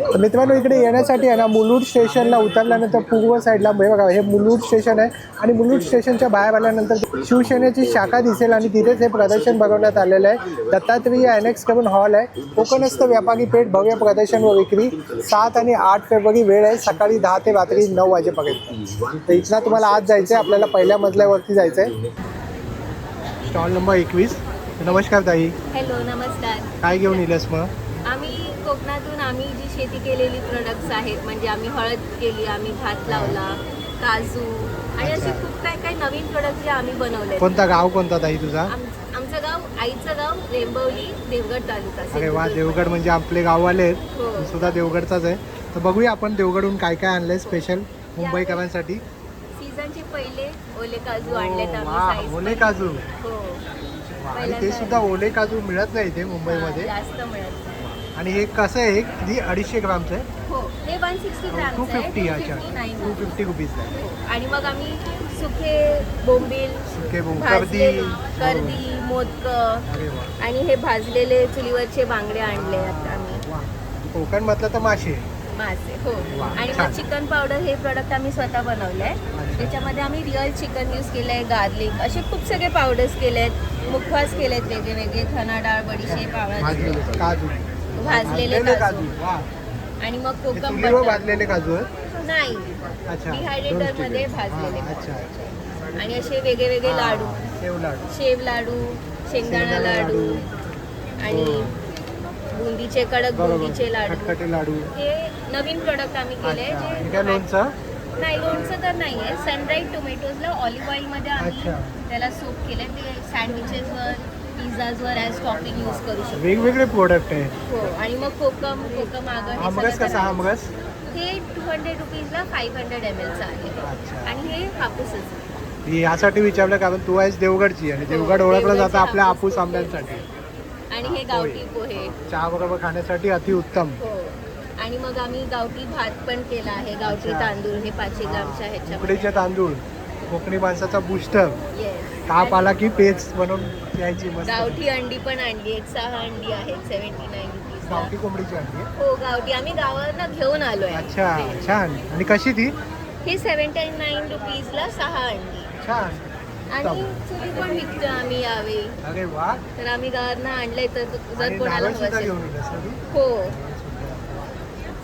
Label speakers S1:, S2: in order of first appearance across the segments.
S1: तर मित्रांनो इकडे येण्यासाठी आहे ना, मुलुंड स्टेशनला उतरल्यानंतर पूर्व साईडला बघा हे मुलुंड स्टेशन आहे आणि मुलुंड स्टेशनच्या बाहेर आल्यानंतर शिवसेनेची शाखा दिसेल आणि तिथेच हे प्रदर्शन भरवण्यात आलेलं आहे. दत्तात्रेय अनेक्स करून हॉल आहे. कोकणस्थ व्यापारी पेठ भव्य प्रदर्शन व विक्री 7 आणि 8 फेब्रुवारी वेळ आहे सकाळी 10 ते रात्री 9 वाजेपर्यंत. तर इथनं तुम्हाला आज जायचं आहे, आपल्याला पहिल्या मजल्यावरती जायचं आहे. Stall number 21. नमस्कार ताई.
S2: हॅलो नमस्कार.
S1: काय घेऊन येलस मग?
S2: आम्ही कोकणातून आम्ही जी शेती केलेली प्रोडक्ट्स आहेत, म्हणजे आम्ही हळद केली, आम्ही भात लावला, काजू आणि असे खूप काय नवीन प्रोडक्ट जे आम्ही बनवले.
S1: कोणता गाव कोणता ताई तुझा?
S2: आमचं गाव आईचं गाव रेंबवली, देवगड तालुका.
S1: अरे वा, देवगड म्हणजे आपले गाववाले आहेत.
S2: हो.
S1: मी सुद्धा देवगडचाच आहे. तर बघूया आपण देवगडहून काय काय आणलंय स्पेशल मुंबईकरांसाठी.
S2: सीझनचे पहिले ओले काजू आणलेत आम्ही
S1: वा,
S2: size
S1: ओले
S2: मध्ये.
S1: काजू.
S2: हो.
S1: आणि ते सुद्धा ओले काजू मिळत नाही इथे मुंबईमध्ये.
S2: जास्त मिळत.
S1: आणि हे कसं आहे? किती 250 ग्रामचं आहे?
S2: हो, हे 160 ग्रॅमचं आहे.
S1: 250. अच्छा,
S2: 259.
S1: 250 रुपीज आहे.
S2: आणि मग आम्ही सुके बोंबील,
S1: सुके बोंब,
S2: भाजलेले
S1: कर्दी.
S2: कर्दी, मोदक
S1: अरे वा
S2: आणि हे भाजलेले चुलीवरचे बांगडे आणले आता आम्ही.
S1: वा. कोकण म्हटलं तर मासे.
S2: मासे हो.
S1: वा,
S2: आणि
S1: छान.
S2: मग चिकन पावडर हे प्रोडक्ट आम्ही स्वतः बनवलं आहे.
S1: अच्छा.
S2: त्याच्यामध्ये आम्ही रिअल चिकन यूज केलं आहे, गार्लिक असे खूप सगळे पावडर्स केले आहेत, मुखवास केले आहेत वेगळे वेगळे, धना डाळ, बडीशेप,
S1: भाजलेले
S2: आवळा,
S1: काजू.
S2: भाजलेले काजू
S1: वा.
S2: आणि मग
S1: हे
S2: कोकम
S1: चुलीवर
S2: बटर.
S1: भाजलेले काजू आहेत?
S2: नाही,
S1: अच्छा.
S2: डिहायड्रेटर मध्ये भाजलेले
S1: हा,
S2: काजू.
S1: अच्छा.
S2: आणि असे वेगळे वेगळे लाडू,
S1: शेव लाडू.
S2: शेव लाडू, शेंगदाणा लाडू आणि बुंदीचे कडक बुंदीचे लाडू.
S1: खटखटे लाडू.
S2: हे नवीन प्रोडक्ट आम्ही केले
S1: अच्छा. आणि
S2: जे
S1: काय लोणचं?
S2: नाही, लोणचं तर नाही आहे. सनड्राईड टोमॅटोजला ऑलिव्ह ऑइलमध्ये आम्ही
S1: अच्छा.
S2: त्याला सूप केले. ते सँडविचेसवर, पिझ्झाजवर ॲज टॉपिंग यूज करू शकतो.
S1: वेगवेगळे प्रोडक्ट आहे.
S2: हो. आणि मग कोकम आगळ हे
S1: आमरस
S2: सगळं
S1: कसा?
S2: तर-
S1: आमरस?
S2: हे 200 रुपीजला 500 mlचं आहे.
S1: अच्छा.
S2: आणि हे हापूसच आहे.
S1: मी यासाठी विचारलं कारण तू आहेस देवगडची आणि
S2: हो,
S1: देवगड ओळखलं
S2: देवगडचे
S1: जातं आपल्या
S2: हापूस
S1: हापूस आंब्यांसाठी.
S2: आणि हे गावठी पोहे.
S1: चहा बरोबर खाण्यासाठी अतिउत्तम.
S2: हो. आणि मग आम्ही गावठी भात पण केला आहे. गावठी
S1: अच्छा.
S2: तांदूळ हे 500 ग्रामच्या ह्याच्यामध्ये.
S1: उकडीचे तांदूळ, कोकणी माणसाचा बुस्टर.
S2: येस.
S1: ताप आला की पेच बनवून द्यायची मस्त.
S2: गावठी अंडी पण आणली आहेत. 6 अंडी आहेत 79 रुपीजला.
S1: गावठी कोंबडीची अंडी आहे?
S2: हो, गावठी आम्ही गावावरनं घेऊन आलोय.
S1: अच्छा, छान. आणि कशी ती?
S2: हे 79 रुपीजला 6 अंडी.
S1: छान.
S2: आणि चुली पण विकतो आम्ही यावेळी.
S1: अरे वा.
S2: तर आम्ही गावावरनं आणलंय, तर जर
S1: आणि
S2: कोणाला
S1: नारळ
S2: हवं
S1: सुद्धा
S2: असेल.
S1: घेऊन येतेस ना तू?
S2: हो,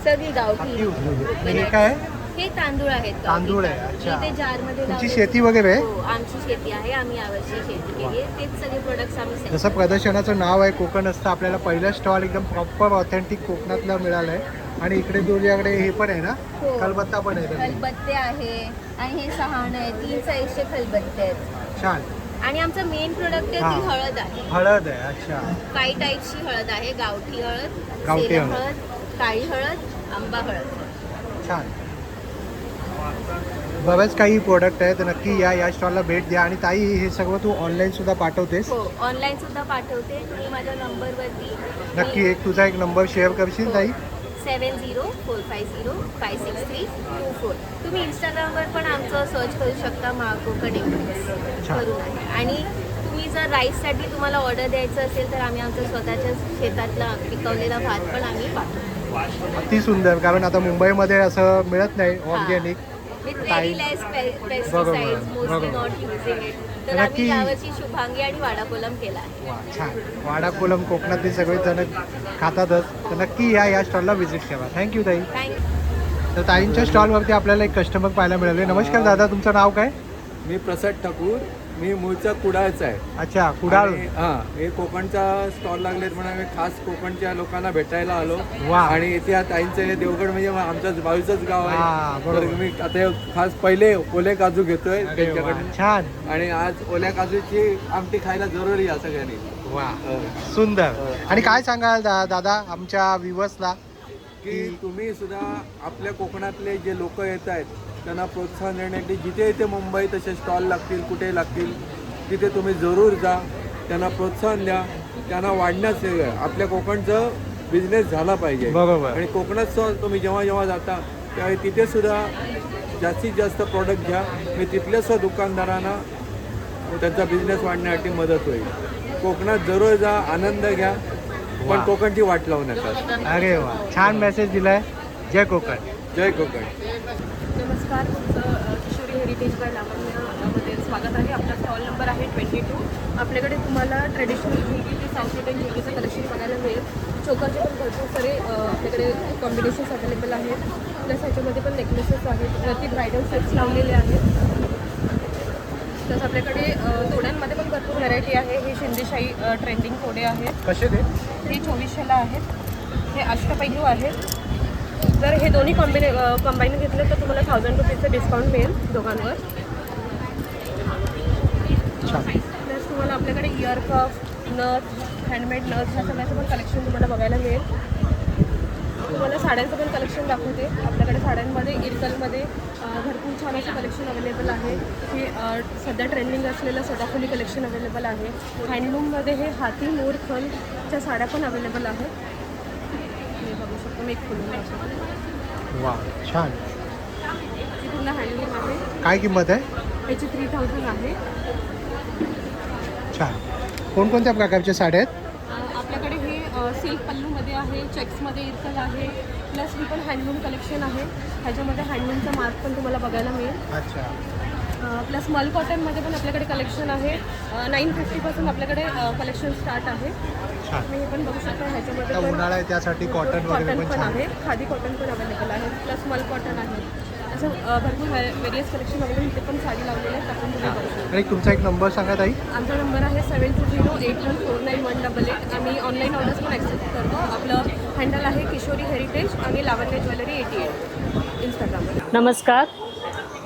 S2: सगळी गावठी.
S1: अतिउत्तम. हे काय?
S2: हे तांदूळ आहेत गावठी.
S1: तांदूळ आहे, अच्छा.
S2: मी ते जारमध्ये
S1: तुमची
S2: लावले.
S1: शेती वगैरे आहे?
S2: हो, आमची शेती आहे. आम्ही यावर्षी शेती केली आहे. तेच सगळे प्रोडक्ट्स आम्ही sell
S1: जसं प्रदर्शनाचं नाव आहे कोकण असतं, आपल्याला पहिलं स्टॉल एकदम प्रॉपर ऑथेंटिक कोकणातलं मिळालं आहे. आणि इकडे तुझ्याकडे हे पण आहे ना,
S2: हो.
S1: खलबत्ता पण आहे.
S2: खलबत्ते आहे आणि हे सहाण आहे. 3 साईजचे खलबत्ते आहेत.
S1: छान.
S2: आणि आमचं मेन प्रोडक्ट आहे ती
S1: हा.
S2: हळद आहे.
S1: हळद आहे. अच्छा.
S2: काही टाईपची हळद आहे. गावठी हळद,
S1: गावठी
S2: सेलम
S1: हळद.
S2: हळद, काळी हळद, आंबा हळद.
S1: छान. बरेच काही प्रोडक्ट आहे, तर नक्की या स्टॉलला भेट द्या. आणि ताई, हे सगळं तू ऑनलाईन सुद्धा पाठवतेस?
S2: हो, ऑनलाईन सुद्धा पाठवते. तुम्ही माझ्या नंबरवरती
S1: नक्की तुझा एक नंबर शेअर करशील ताई?
S2: 7045056324. तुम्ही इंस्टाग्रामवर पण आमचं सर्च करू शकता, महाकोकण एक्सप्रेस
S1: छान.
S2: करून आहे. आणि तुम्ही जर राईससाठी तुम्हाला ऑर्डर द्यायचं असेल तर आम्ही आमचं स्वतःच्या शेतातला पिकवलेला भात पण आम्ही पाठवतो.
S1: अति सुंदर. कारण आता मुंबईमध्ये असं मिळत नाही ऑर्गॅनिक.
S2: विथ
S1: ताई-
S2: व्हेरी लेस
S1: बरोबर,
S2: पेस्टिसाइड्स, मोस्टली
S1: बरोबर.
S2: Not using it. तर
S1: नक्की.
S2: आम्ही यावर्षी शुभांगी आणि वाडा कोलम केला आहे.
S1: वा, छान. वाडा कोलम कोकणातले सगळे जण खातातच, तर नक्की या स्टॉलला व्हिजिट करा. थँक्यू ताई.
S2: थँक्यू.
S1: तर ताईंच्या स्टॉलवरती आपल्याला एक कस्टमर पाहायला मिळाले. नमस्कार दादा, तुमचं नाव काय?
S3: मी प्रसाद ठाकूर. मी मूळचा कुडाळचा आहे.
S1: अच्छा, कुडाळ.
S3: आणि हे कोकणचा स्टॉल लागलेत म्हणून आम्ही खास कोकणच्या लोकांना भेटायला आलो.
S1: वा.
S3: आणि इथे या ताईंचं हे देवगड म्हणजे आमचं बाजूचंच गाव
S1: हा,
S3: आहे.
S1: बरोबर.
S3: तर मी आता हे खास पहिले ओले काजू घेतोय
S1: अरे वा,
S3: त्यांच्याकडून.
S1: छान.
S3: आणि आज ओल्या काजूची आमटी खायला जरुरी आहे सगळ्यांनी.
S1: वा, सुंदर. आणि काय सांगाल दादा आमच्या व्ह्युअर्सला?
S3: की तुम्ही सुद्धा आपल्या कोकणातले जे लोक येत आहेत त्यांना प्रोत्साहन देण्यासाठी जिथे इथे मुंबईत असे स्टॉल लागतील, कुठे लागतील, तिथे तुम्ही जरूर जा, त्यांना प्रोत्साहन द्या, त्यांना वाढण्यास हे करा. आपल्या कोकणचं बिझनेस झाला पाहिजे.
S1: बरोबर.
S3: आणि कोकणात तुम्ही जेव्हा जेव्हा जाता त्यावेळी तिथे सुद्धा जास्तीत जास्त प्रोडक्ट घ्या. मी तिथल्या सुद्धा दुकानदारांना त्यांचा बिझनेस वाढण्यासाठी मदत होईल. कोकणात जरूर जा, आनंद घ्या. पण कोकणची वाट लावू नका.
S1: अरे वा, छान मेसेज दिलाय. जय कोकण.
S3: जय कोकण.
S4: नमस्कार, तुमचं किशोरी हेरिटेज बाय लावण्यामध्ये स्वागत आहे. आपला स्टॉल नंबर आहे 22. आपल्याकडे तुम्हाला ट्रेडिशनल ज्वेलरी ते साऊथ इंडियन ज्वेलरीचं कलेक्शन बघायला मिळेल. चोकरचे पण भरपूर सारे आपल्याकडे कॉम्बिनेशन्स अवेलेबल आहेत. प्लस ह्याच्यामध्ये पण नेकलेसेस आहेत, प्रति ब्रायडल सेट्स लावलेले आहेत. प्लस आपल्याकडे तोड्यांमध्ये पण भरपूर व्हरायटी आहे. हे शिंदेशाही ट्रेंडिंग तोडे आहेत.
S1: कसे ते?
S4: हे 2400ला आहेत. हे अष्टपैलू आहेत. जर हे दोन्ही कंबाईन घेतले तर तुम्हाला 1000 रुपीचं डिस्काउंट मिळेल दोघांवर. प्लस तुम्हाला आपल्याकडे इयर कफ, नथ, हँडमेड नथ ह्या सगळ्याचं पण कलेक्शन तुम्हाला बघायला मिळेल. तुम्हाला साड्यांचं पण कलेक्शन दाखवते. आपल्याकडे साड्यांमध्ये इरकलमध्ये भरपूर छान असं कलेक्शन अवेलेबल आहे. हे सध्या ट्रेंडिंग असलेलं सदाफुली कलेक्शन अवेलेबल आहे. हँडलूममध्ये हे हाती मोर खलच्या साड्या पण अवेलेबल आहेत. हे बघू शकतो मी एक खुलून दाखवते.
S1: वा, छान.
S4: ही पूर्ण हँडलूम आहे.
S1: काय किंमत आहे?
S4: याची 3000 आहे.
S1: छान. कोणकोणत्या प्रकारच्या साड्या आहेत?
S4: आपल्याकडे हे सिल्क पल्लूमध्ये आहे, चेक्समध्ये इरकल आहे. प्लस ही पण हँडलूम कलेक्शन आहे. ह्याच्यामध्ये हँडलूमचा मार्क पण तुम्हाला बघायला मिळेल.
S1: अच्छा.
S4: प्लस मल कॉटनमध्ये पण आपल्याकडे कलेक्शन आहे. 950 पासून आपल्याकडे कलेक्शन स्टार्ट आहे.
S1: छान.
S4: तुम्ही हे पण बघू शकता. ह्याच्यामध्ये पण
S1: उन्हाळा आहे त्यासाठी कॉटन वगैरे
S4: कॉटन
S1: पण
S4: पण
S1: छान.
S4: आहे. खादी कॉटन पण अवेलेबल आहे. प्लस मल कॉटन आहे. असं भरपूर व्हेरियस कलेक्शन अवेलेबल. इथे पण साडी लावलेली आहे. आपण तुम्ही बघू शकता.
S1: आणि तुमचा एक नंबर सांगा ताई.
S4: आमचा नंबर आहे 7208149188. आम्ही ऑनलाईन ऑर्डर्स पण ॲक्सेप्ट करतो. आपलं हँडल आहे किशोरी हेरिटेज आणि लावण्य ज्वेलरी 88 इंस्टाग्रामवर.
S5: नमस्कार,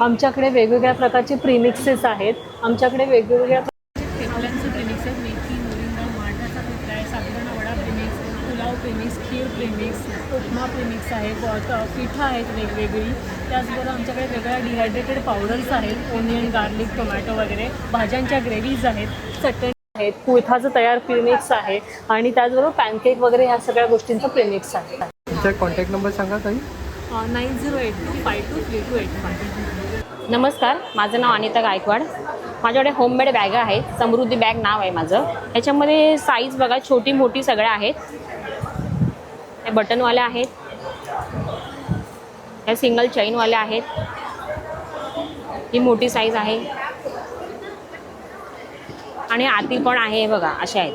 S5: आमच्याकडे वेगवेगळ्या प्रकारचे प्रीमिक्सेस आहेत. आमच्याकडे वेगवेगळ्या
S6: ठेपल्यांचं प्रेमिक्स आहेत. मेथी, मोरिंगा, मांडराचा ठेपला आहे, साबुदाणा वडा प्रेमिक्स, पुलाव प्रेमिक्स, खीर प्रेमिक्स, उपमा प्रेमिक्स आहे, पिठं आहेत वेगवेगळी. त्याचबरोबर आमच्याकडे वेगळ्या डिहायड्रेटेड पावडर्स आहेत, ओनियन, गार्लिक, टोमॅटो वगैरे. भाज्यांच्या ग्रेव्हीज आहेत, चटणी आहेत, कुळथाचं तयार प्रीमिक्स आहे आणि त्याचबरोबर पॅनकेक वगैरे ह्या सगळ्या गोष्टींचं प्रीमिक्स आहे.
S1: तुमचा कॉन्टॅक्ट नंबर सांगा ताई.
S6: 9082523285.
S5: नमस्कार, माझं नाव अनिता गायकवाड. माझ्याकडे होममेड बॅग आहेत. समृद्धी बॅग नाव आहे माझं. ह्याच्यामध्ये साईज बघा, छोटी मोठी सगळ्या आहेत. हे बटनवाल्या आहेत, ह्या सिंगल चेनवाल्या आहेत. ही मोठी साईज आहे आणि आतील पण आहे बघा, अशा आहेत.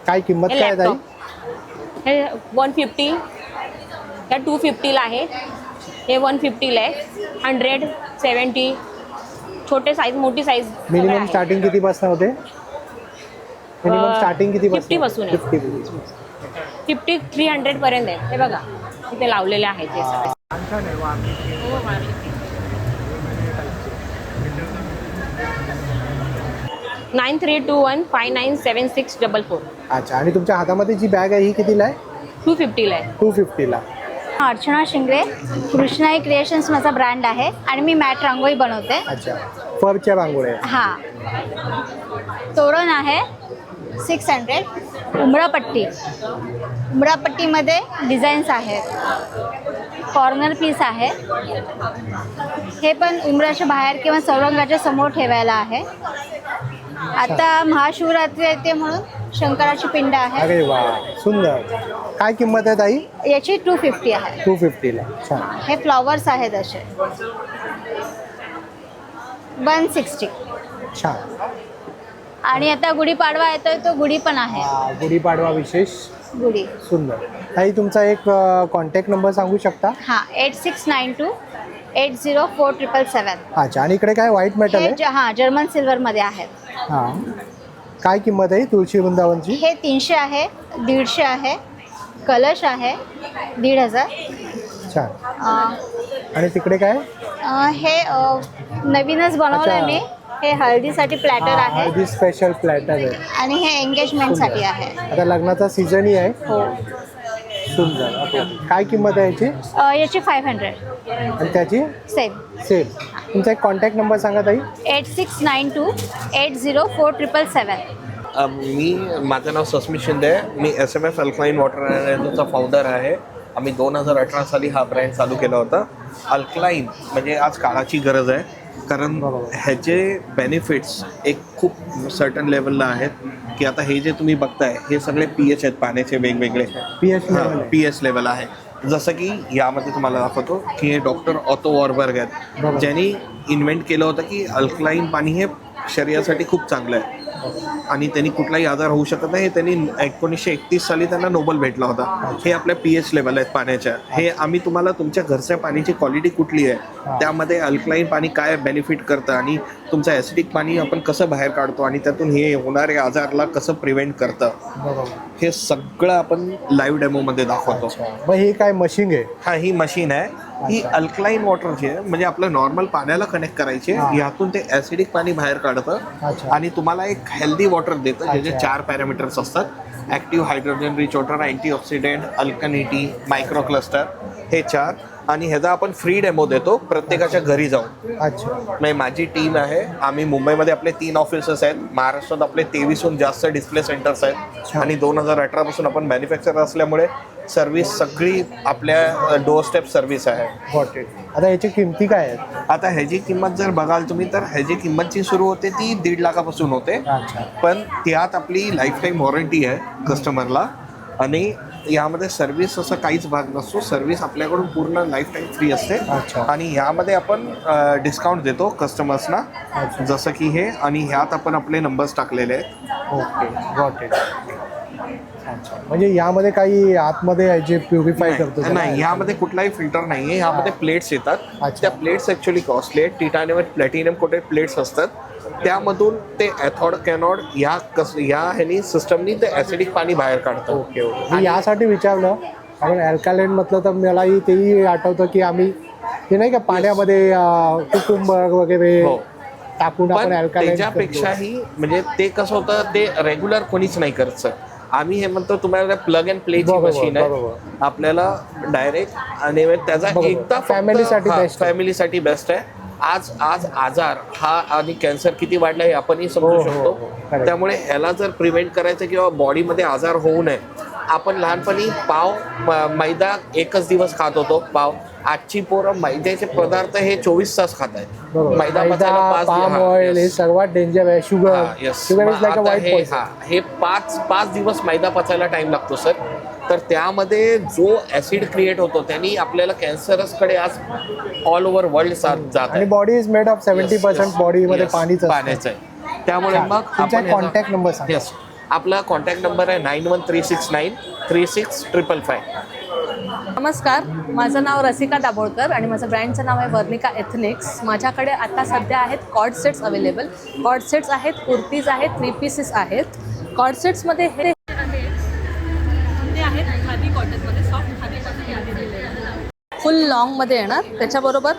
S1: काय किंमत
S5: हे
S1: काय आहे ताई?
S5: लॅपटॉप हे 150, ह्या 250ला आहे. हे 150ला आहे. 100, 70, छोटे साईज, मोठी साईज.
S1: मिनिमम स्टार्टिंग किती पासून होते? मिनिमम स्टार्टिंग किती
S5: 50 पासून आहे. 50, 300 पर्यंत आहे. हे बघा इथे लावलेले आहेत हे सगळे. हो, वारली. 9321597644.
S1: अच्छा. आणि तुमच्या हातामध्ये जी बॅग आहे ही कितीला आहे?
S5: 250ला आहे.
S1: 250ला.
S7: अर्चना शिंगरे, कृष्णाई क्रिएशन्स माझा ब्रँड आहे आणि मी मॅट रांगोळी बनवते.
S1: अच्छा. फरच्या रांगोळ्या.
S7: हां, तोरण आहे 600. उमरापट्टीमध्ये डिझाईन्स आहेत. कॉर्नर पीस आहे. हे पण उमराच्या बाहेर किंवा चौरंगाच्या समोर ठेवायला आहे. आता महाशिवरात्री येते म्हणून शंकराची पिंड आहे.
S1: अरे वा, सुंदर. काय किंमत आहे ताई?
S7: याची 250 आहे.
S1: 250ला. छान.
S7: हे फ्लॉवर्स आहेत असे 160.
S1: छान.
S7: आणि आता गुढीपाडवा येतोय, तो गुढी पण आहे.
S1: गुढीपाडवा विशेष.
S7: गुढी.
S1: सुंदर. ताई तुमचा एक कॉन्टॅक्ट नंबर सांगू शकता?
S7: हां, 8692804777.
S1: अच्छा. आणि इकडे काय व्हाईट मेटल आहे?
S7: हे हां, जर्मन सिल्वरमध्ये आहेत.
S1: हां. काय किंमत आहे तुळशी वृंदावनची?
S7: हे 300 आहे, 150 आहे. कलश आहे 1500.
S1: छान. आणि तिकडे काय?
S7: हे नवीनच बनवलंय मी. हे हळदीसाठी प्लॅटर आहे
S1: हळदी स्पेशल प्लॅटर आहे.
S7: आणि हे एंगेजमेंटसाठी आहे.
S1: आता लग्नाचा सीझनही आहे.
S7: हो.
S1: सुंदर. ओके. काय किंमत आहे याची?
S7: याची 500.
S1: आणि त्याची?
S7: सेम.
S1: सेम. तुमचा एक कॉन्टॅक्ट नंबर सांगा ताई.
S7: 8692804777.
S8: माझं नाव सस्मित शिंदे आहे. मी SMS अल्कलाईन वॉटर एनर्जीचा फाउंडर आहे. आम्ही 2018 साली हा ब्रँड चालू केला होता. अल्कलाईन म्हणजे आज काळाची गरज आहे, कारण ह्याचे बेनिफिट्स एक खूप सर्टन लेवलला आहेत. की आता हे जे तुम्ही बघताय हे सगळे pH आहेत पाण्याचे वेगवेगळे.
S1: पीएच लेवल आहे.
S8: pH लेवल आहे. जसं की यामध्ये तुम्हाला दाखवतो की हे डॉक्टर ऑटो वॉरबर्ग आहेत,
S1: बरोबर.
S8: ज्यांनी इन्व्हेंट केलं होतं की अल्कलाईन पाणी हे शरीरासाठी खूप चांगलं आहे आणि त्यांनी कुठलाही आजार होऊ शकत नाही. हे त्यांनी 1931 साली त्यांना नोबेल भेटला होता. हे आपल्या pH लेवल आहेत पाण्याच्या. हे आम्ही तुम्हाला तुमच्या घरच्या पाण्याची क्वालिटी कुठली आहे, त्यामध्ये अल्कलाईन पाणी काय बेनिफिट करतं आणि तुमचं ॲसिडिक पाणी आपण कसं बाहेर काढतो आणि त्यातून हे होणारे आजारला कसं प्रिव्हेंट करतं,
S1: बरोबर.
S8: हे सगळं आपण लाईव्ह डेमोमध्ये दाखवतो.
S1: मग ही काय मशीन आहे?
S8: हा, ही मशीन आहे. ही अल्कलाईन वॉटरची आहे, म्हणजे आपलं नॉर्मल पाण्याला कनेक्ट करायचे, यातून ते ॲसिडिक पाणी बाहेर काढतं
S1: अच्छा.
S8: आणि तुम्हाला एक हेल्दी वॉटर देतं, ज्याचे 4 पॅरामीटर्स असतात. Active hydrogen rich water, antioxidant, alkalinity, micro cluster, हे 4. आणि ह्याचा आपण फ्री डेमो देतो प्रत्येकाच्या घरी जाऊन.
S1: अच्छा.
S8: म्हणजे माझी टीम आहे, आम्ही मुंबईमध्ये आपले 3 ऑफिसेस आहेत, महाराष्ट्रात आपले 23हून जास्त डिस्प्ले सेंटर्स आहेत आणि 2018 पासून आपण मॅन्युफॅक्चर असल्यामुळे सर्व्हिस सगळी आपल्या डोअर स्टेप सर्व्हिस आहे.
S1: Got it. आता याची किमती काय आहेत?
S8: आता ह्याची किंमत जर बघाल तुम्ही तर ह्याची किंमत जी सुरू होते ती 1.5 लाखापासून होते,
S1: अच्छा.
S8: पण त्यात आपली लाईफ टाईम वॉरंटी आहे कस्टमरला आणि यामध्ये सर्व्हिस असं काहीच भाग नसतो. सर्व्हिस आपल्याकडून पूर्ण लाईफ टाईम फ्री असते
S1: अच्छा.
S8: आणि ह्यामध्ये आपण डिस्काउंट देतो कस्टमर्सना, जसं की हे, आणि ह्यात आपण आपले नंबर्स टाकलेले आहेत.
S1: Okay, got it. अच्छा, म्हणजे यामध्ये काही आतमध्ये आहे जे प्युरिफाय करतो?
S8: नाही, ह्यामध्ये कुठलाही फिल्टर नाही आहे. ह्यामध्ये प्लेट्स येतात.
S1: अच्छा.
S8: त्या प्लेट्स ॲक्च्युली कॉस्टली आहेत. टिटॅनियम प्लॅटिनम कोटेड प्लेट्स असतात. त्यामधून ते ॲथॉड कॅनॉड ह्या ह्यानी सिस्टमनी ते ॲसिडिक पाणी बाहेर काढतं.
S1: Okay okay. मी यासाठी विचारलं कारण अल्कालाईन म्हटलं तर मलाही तेही आठवतं की आम्ही ते नाही का पाण्यामध्ये कुकुंबर वगैरे
S8: हो.
S1: टाकून
S8: पण
S1: आपण अल्कालाईन
S8: त्याच्यापेक्षाही म्हणजे ते कसं होतं, ते रेग्युलर कोणीच नाही करत सर. आम्ही हे म्हणतो तुम्हाला प्लग अँड प्लेची
S1: बरोबर,
S8: मशीन आहे,
S1: बरोबर.
S8: आपल्याला डायरेक्ट आणि त्याचा
S1: बरोबर.
S8: एकदा
S1: फॅमिलीसाठी best आहे.
S8: फॅमिलीसाठी बेस्ट आहे. आज आजार हा आणि कॅन्सर किती वाढला हे आपणही समजू
S1: हो, हो,
S8: शकतो.
S1: हो. Correct.
S8: त्यामुळे ह्याला जर प्रिव्हेंट करायचं किंवा बॉडीमध्ये आजार होऊ नये, आपण लहानपणी मैदा एकच दिवस खात होतो पाव. आजची पोरं मैद्याचे पदार्थ हे 24 तास खात आहेत.
S1: बरोबर.
S8: मैदा
S1: मैदा,
S8: पचायला 5
S1: पाम ऑइल हे सर्वात डेंजर आहे. Sugar sugar is like a white poison.
S8: हे 5 दिवस मैदा पचायला टाइम लागतो सर. तर त्यामध्ये जो ऍसिड क्रिएट होतो त्यांनी आपल्याला कॅन्सरसकडे आज ऑल ओव्हर वर्ल्ड जात
S1: आणि
S8: आहे.
S1: बॉडी इज मेड ऑफ 70% बॉडीमध्ये पाणीच
S8: पाण्याचं आहे. त्यामुळे मग
S1: तुमचा
S8: आपण
S1: कॉन्टॅक्ट नंबर सांगा.
S8: येस, आपला कॉन्टॅक्ट नंबर आहे 913693 36555.
S4: नमस्कार, माझं नाव रसिका दाभोळकर आणि माझं ब्रँडचं नाव आहे वर्निका एथनिक्स. माझ्याकडे आता सध्या आहेत cord sets available. Cord sets आहेत, कुर्तीज आहेत, 3 पीसेस आहेत. कॉर्ड सेट्समध्ये हे आहेत खादी कॉटनमध्ये, सॉफ्ट खादी कॉटन फुल लॉंगमध्ये येणार. त्याच्याबरोबर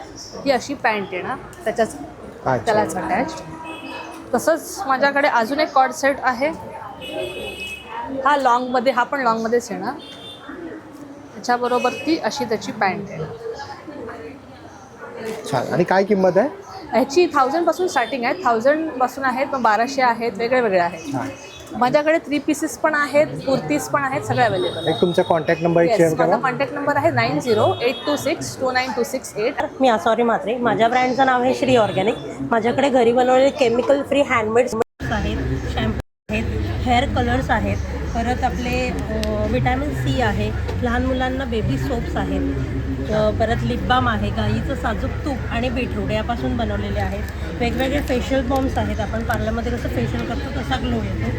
S4: ही अशी पॅन्ट येणार त्यालाच अटॅच्ड. तसंच माझ्याकडे अजून एक कॉर्ड सेट आहे, हा लॉंगमध्ये, हा पण लॉंगमध्येच येणार. त्याच्याबरोबर ती अशी त्याची पॅन्ट आहे.
S1: छान. आणि काय किंमत आहे?
S4: ह्याची 1000पासून स्टार्टिंग आहे. 1000पासून आहेत, पण 1200 आहेत, वेगळे वेगळे आहेत. माझ्याकडे 3 पीसेस पण आहेत, कुर्तीज पण आहेत, सगळे अवेलेबल.
S1: एक तुमचा कॉन्टॅक्ट नंबर शेअर
S4: माझा
S1: करा.
S4: कॉन्टॅक्ट नंबर आहे 9082629268.
S9: मी आसावरी म्हात्रे. माझ्या ब्रँडचं नाव आहे श्री ऑर्गॅनिक. माझ्याकडे घरी बनवलेले केमिकल फ्री हँडमेड आहेत, शॅम्पू आहेत, हेअर कलर्स आहेत, परत आपले विटॅमिन सी आहे, लहान मुलांना बेबी सोप्स आहेत, परत लिप बाम आहे, गाईचं साजूक तूप आणि बीटरूट यापासून बनवलेले आहेत. वेगवेगळे फेशियल बॉम्स आहेत, आपण पार्लरमध्ये कसं फेशियल करतो तसा ग्लो येतो.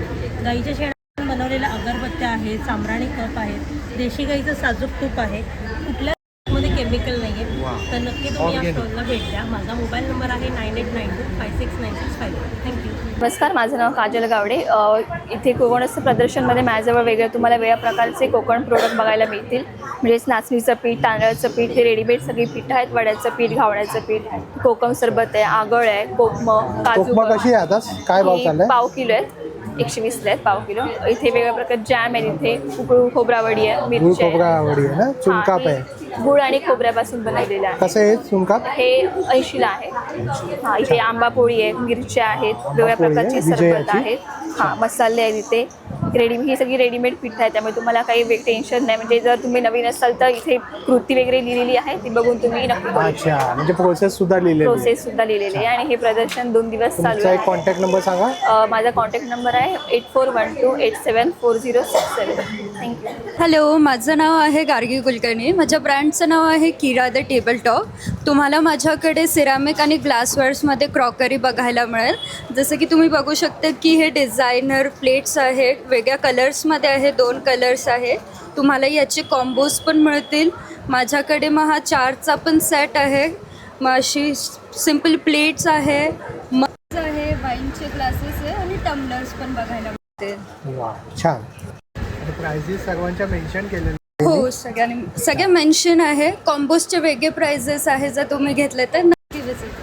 S9: गाईच्या शेणापासून बनवलेल्या अगरबत्त्या आहेत, सामराणी कप आहेत, देशी गाईचं साजूक तूप आहे. कुठल्या मध्ये केमिकल नाही आहे, तर नक्की तुम्ही या स्टॉलला भेट द्या. माझा मोबाईल नंबर आहे 9892569655. थँक्यू.
S2: नमस्कार, माझं नाव काजल गावडे. इथे कोकणस्थ प्रदर्शनमध्ये माझ्याजवळ वेगळ्या तुम्हाला वेगळ्या प्रकारचे कोकण प्रोडक्ट बघायला मिळतील. म्हणजेच नाचणीचं पीठ, तांदळाचं पीठ, हे रेडीमेड सगळी पीठ आहेत. वड्याचं पीठ, घावण्याचं पीठ, कोकम सरबत आहे, आगळ आहे, कोकम, काजू
S1: कोकमा कशी आहे आता? काय भाव चाललाय?
S2: पाव किलो आहेत, 120 आहेत पाव किलो. इथे वेगळ्या प्रकारचे जॅम आहे, इथे उकळू खोबरावडी आहे,
S1: गुळ
S2: मिरची आहे,
S1: खोबरा आवडी आहे ना? चुनकाप आहे.
S2: गुळ आणि खोबऱ्यापासून बनवलेलं आहे.
S1: कसं आहे चुनकाप?
S2: हे 80ला आहे. हा, इथे आंबा पोळी आहे, मिरच्या आहेत, वेगळ्या
S1: पोळी आहे,
S2: प्रकारची सरबत
S1: विजयाची.
S2: आहेत. हा, मसाले आहेत इथे. ही सगळी रेडीमेड पीठ आहे, त्यामुळे तुम्हाला काही टेन्शन नाही. म्हणजे जर तुम्ही नवीन असाल तर इथे कृती वगैरे लिहिलेली आहे, ती बघून तुम्ही नक्की करू शकता.
S1: अच्छा, म्हणजे प्रोसेस सुद्धा लिहिलेली आहे.
S2: प्रोसेस सुद्धा लिहिलेली आहे आणि हे प्रदर्शन 2 दिवस चालू
S1: तुमचा
S2: आहे.
S1: एक कॉन्टॅक्ट नंबर सांगा.
S2: माझा कॉन्टॅक्ट नंबर आहे 8412874067. थँक्यू.
S10: हॅलो, माझं नाव आहे गार्गी कुलकर्णी. माझ्या ब्रँडचं नाव आहे किरा द टेबल टॉप. तुम्हाला माझ्याकडे सिरामिक आणि ग्लासवेअर्समध्ये क्रॉकरी बघायला मिळेल. जसं की तुम्ही बघू शकता की हे डिझायनर प्लेट्स आहेत, वेगळ्या कलर्समध्ये आहे, 2 कलर्स आहे. तुम्हाला याचे कॉम्बोज पण मिळतील. माझ्याकडे मग हा 4चा पण सेट आहे. मग अशी सिम्पल प्लेट्स आहे, मग आहे, वाईनचे ग्लासेस आहे आणि टम्बलर्स पण बघायला मिळतील.
S1: वा, छान. आणि प्राइजेस सर्वांच्या मेन्शन केलेल्या
S10: हो, सगळ्या मेन्शन आहे. कॉम्बोजचे वेगळे प्राइजेस आहे. जर तुम्ही घेतले तर नक्की विजिट करा.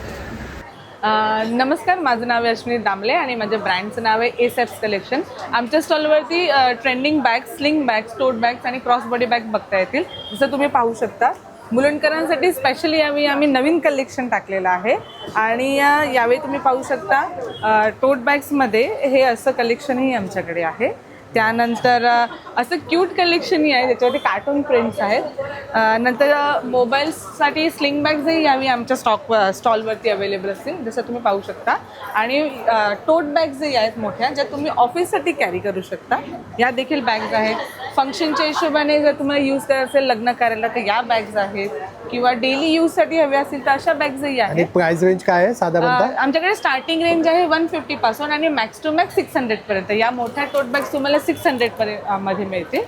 S11: नमस्कार, माझं नाव आहे अश्विनी दामले आणि माझ्या ब्रँडचं नाव आहे एसेप्स कलेक्शन. आमच्या स्टॉलवरती trending bags, sling bags, tote bags आणि क्रॉस बॉडी बॅग बघता येतील. जसं तुम्ही पाहू शकता, मुलंडकरांसाठी स्पेशली आम्ही नवीन कलेक्शन टाकलेलं आहे. आणि यावेळी तुम्ही पाहू शकता टोट बॅग्समध्ये हे असं कलेक्शनही आमच्याकडे आहे. त्यानंतर असं क्यूट कलेक्शनही आहे, त्याच्यावरती कार्टून प्रिंट्स आहेत. नंतर मोबाईल्ससाठी स्लिंग बॅग्सही यावी आमच्या स्टॉलवरती अवेलेबल असतील, जसं तुम्ही पाहू शकता. आणि टोट बॅग्सही आहेत मोठ्या, ज्या तुम्ही ऑफिससाठी कॅरी करू शकता. या देखील बॅग्स आहेत. फंक्शनच्या हिशोबाने जर तुम्हाला यूज करायचं असेल लग्न करायला तर या बॅग्स आहेत, किंवा डेली यूजसाठी हवे असतील तर अशा बॅग्सही
S1: आणि
S11: आहेत.
S1: प्राइस रेंज काय आहे साधारणतः?
S11: आमच्याकडे स्टार्टिंग रेंज आहे 150 पासून आणि मॅक्स टू मॅक्स 600 पर्यंत. या मोठ्या टोट बॅग्स तुम्हाला 600 मध्ये मिळते.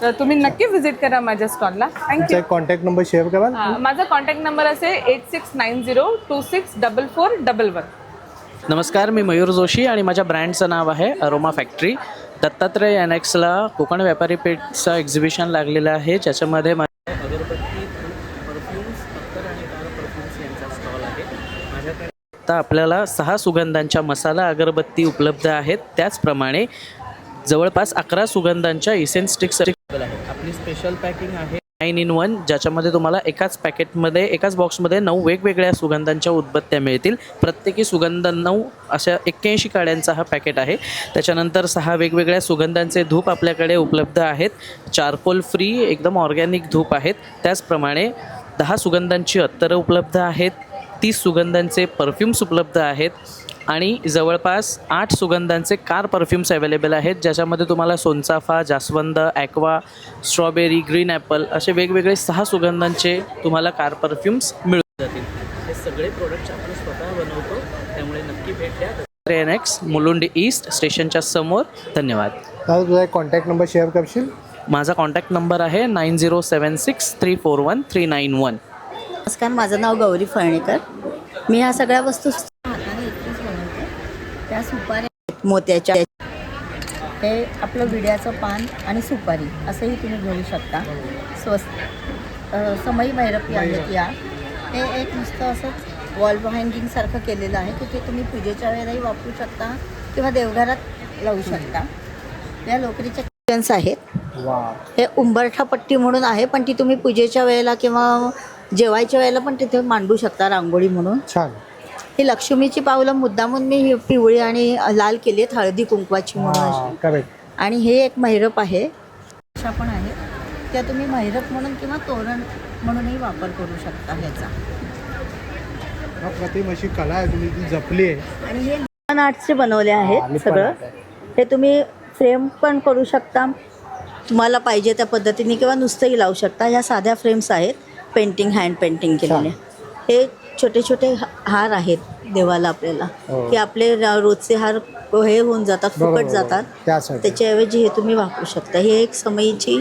S11: तर तुम्ही नक्की व्हिजिट करा माझ्या स्टॉलला. थँक्यू.
S1: कॉन्टॅक्ट नंबर शेअर कराल?
S11: माझा कॉन्टॅक्ट नंबर असेल 8690264411.
S12: नमस्कार, मी मयूर जोशी आणि माझ्या ब्रँडचं नाव आहे अरोमा फॅक्टरी. दत्तात्रय एनेक्सला कोकण व्यापारी पेठचं एक्झिबिशन लागलेलं आहे, ज्याच्यामध्ये अगरबत्ती, परफ्युम्स, अत्तर आणि कार परफ्युम्स यांचा स्टॉल आहे. माझ्याकडे आता आपल्याला 6 सुगंधांच्या मसाला अगरबत्ती उपलब्ध आहेत. त्याचप्रमाणे जवळपास 11 सुगंधांच्या इसेन्स स्टिक्स अवेलेबल आहेत. आपली स्पेशल पॅकिंग आहे 9 in 1, ज्याच्यामध्ये तुम्हाला एकाच बॉक्समध्ये 9 वेगवेगळ्या सुगंधांच्या उदबत्त्या मिळतील. प्रत्येकी सुगंध 9 अशा 81 काड्यांचा हा पॅकेट आहे. त्याच्यानंतर 6 वेगवेगळ्या सुगंधांचे धूप आपल्याकडे उपलब्ध आहेत. चारकोल फ्री एकदम ऑर्गॅनिक धूप आहेत. त्याचप्रमाणे 10 सुगंधांची अत्तरं उपलब्ध आहेत. 30 सुगंधांचे परफ्युम्स उपलब्ध आहेत आणि जवळपास 8 सुगंधांचे कार परफ्युम्स अवेलेबल आहेत, ज्याच्यामध्ये तुम्हाला सोनचाफा, जास्वंद, ॲक्वा, स्ट्रॉबेरी, ग्रीन ॲपल असे वेगवेगळे 6 सुगंधांचे तुम्हाला कार परफ्युम्स मिळून जातील. हे सगळे प्रोडक्ट्स आपण स्वतः बनवतो, त्यामुळे नक्की भेट द्या. एनेक्स, मुलुंडी ईस्ट स्टेशनच्या समोर. धन्यवाद.
S1: तुझा कॉन्टॅक्ट नंबर शेअर करशील?
S12: माझा कॉन्टॅक्ट नंबर आहे 9076341391.
S13: नमस्कार, माझं नाव गौरी फळणेकर. मी ह्या सगळ्या वस्तू हाताने एकटीच बनवते. त्या सुपाऱ्या मोत्याच्या, हे आपलं विड्याचं पान आणि सुपारी असंही तुम्ही घेऊ शकता. स्वस्त समई भैरपी आहेत या. हे एक नुसतं असंच वॉल हँगिंगसारखं केलेलं आहे, की ते तुम्ही पूजेच्या वेळेलाही वापरू शकता किंवा देवघरात लावू शकता. या लोकरीच्या किचन्स आहेत. हे उंबरठा पट्टी म्हणून आहे, पण ती तुम्ही पूजेच्या वेळेला किंवा जेवायच्या वेळेला पण तिथे मांडू शकता रांगोळी म्हणून.
S1: छान.
S13: ही लक्ष्मीची पावलं मुद्दामून मी पिवळी आणि लाल केली आहेत, हळदी कुंकवाची म्हणून अशी.
S1: करेक्ट.
S13: आणि हे एक महिरप आहे. अशा पण आहेत, त्या तुम्ही महिरप म्हणून किंवा तोरण म्हणूनही वापर करू शकता ह्याचा.
S1: प्रतिम अशी कला आहे, तुम्ही ती जपली आहे.
S13: आणि हे लिपन आर्टचे बनवले आहेत सगळं. हे तुम्ही फ्रेम पण करू शकता तुम्हाला पाहिजे त्या पद्धतीने, किंवा नुसतंही लावू शकता. ह्या साध्या फ्रेम्स आहेत, पेंटिंग, हँड पेंटिंग केलेले. हे छोटे छोटे हार आहेत देवाला आपल्याला, की आपले रोजचे हार हे होऊन जातात, फुकट जातात. त्याच्याऐवजी हे तुम्ही वापरू शकता. ही एक समईची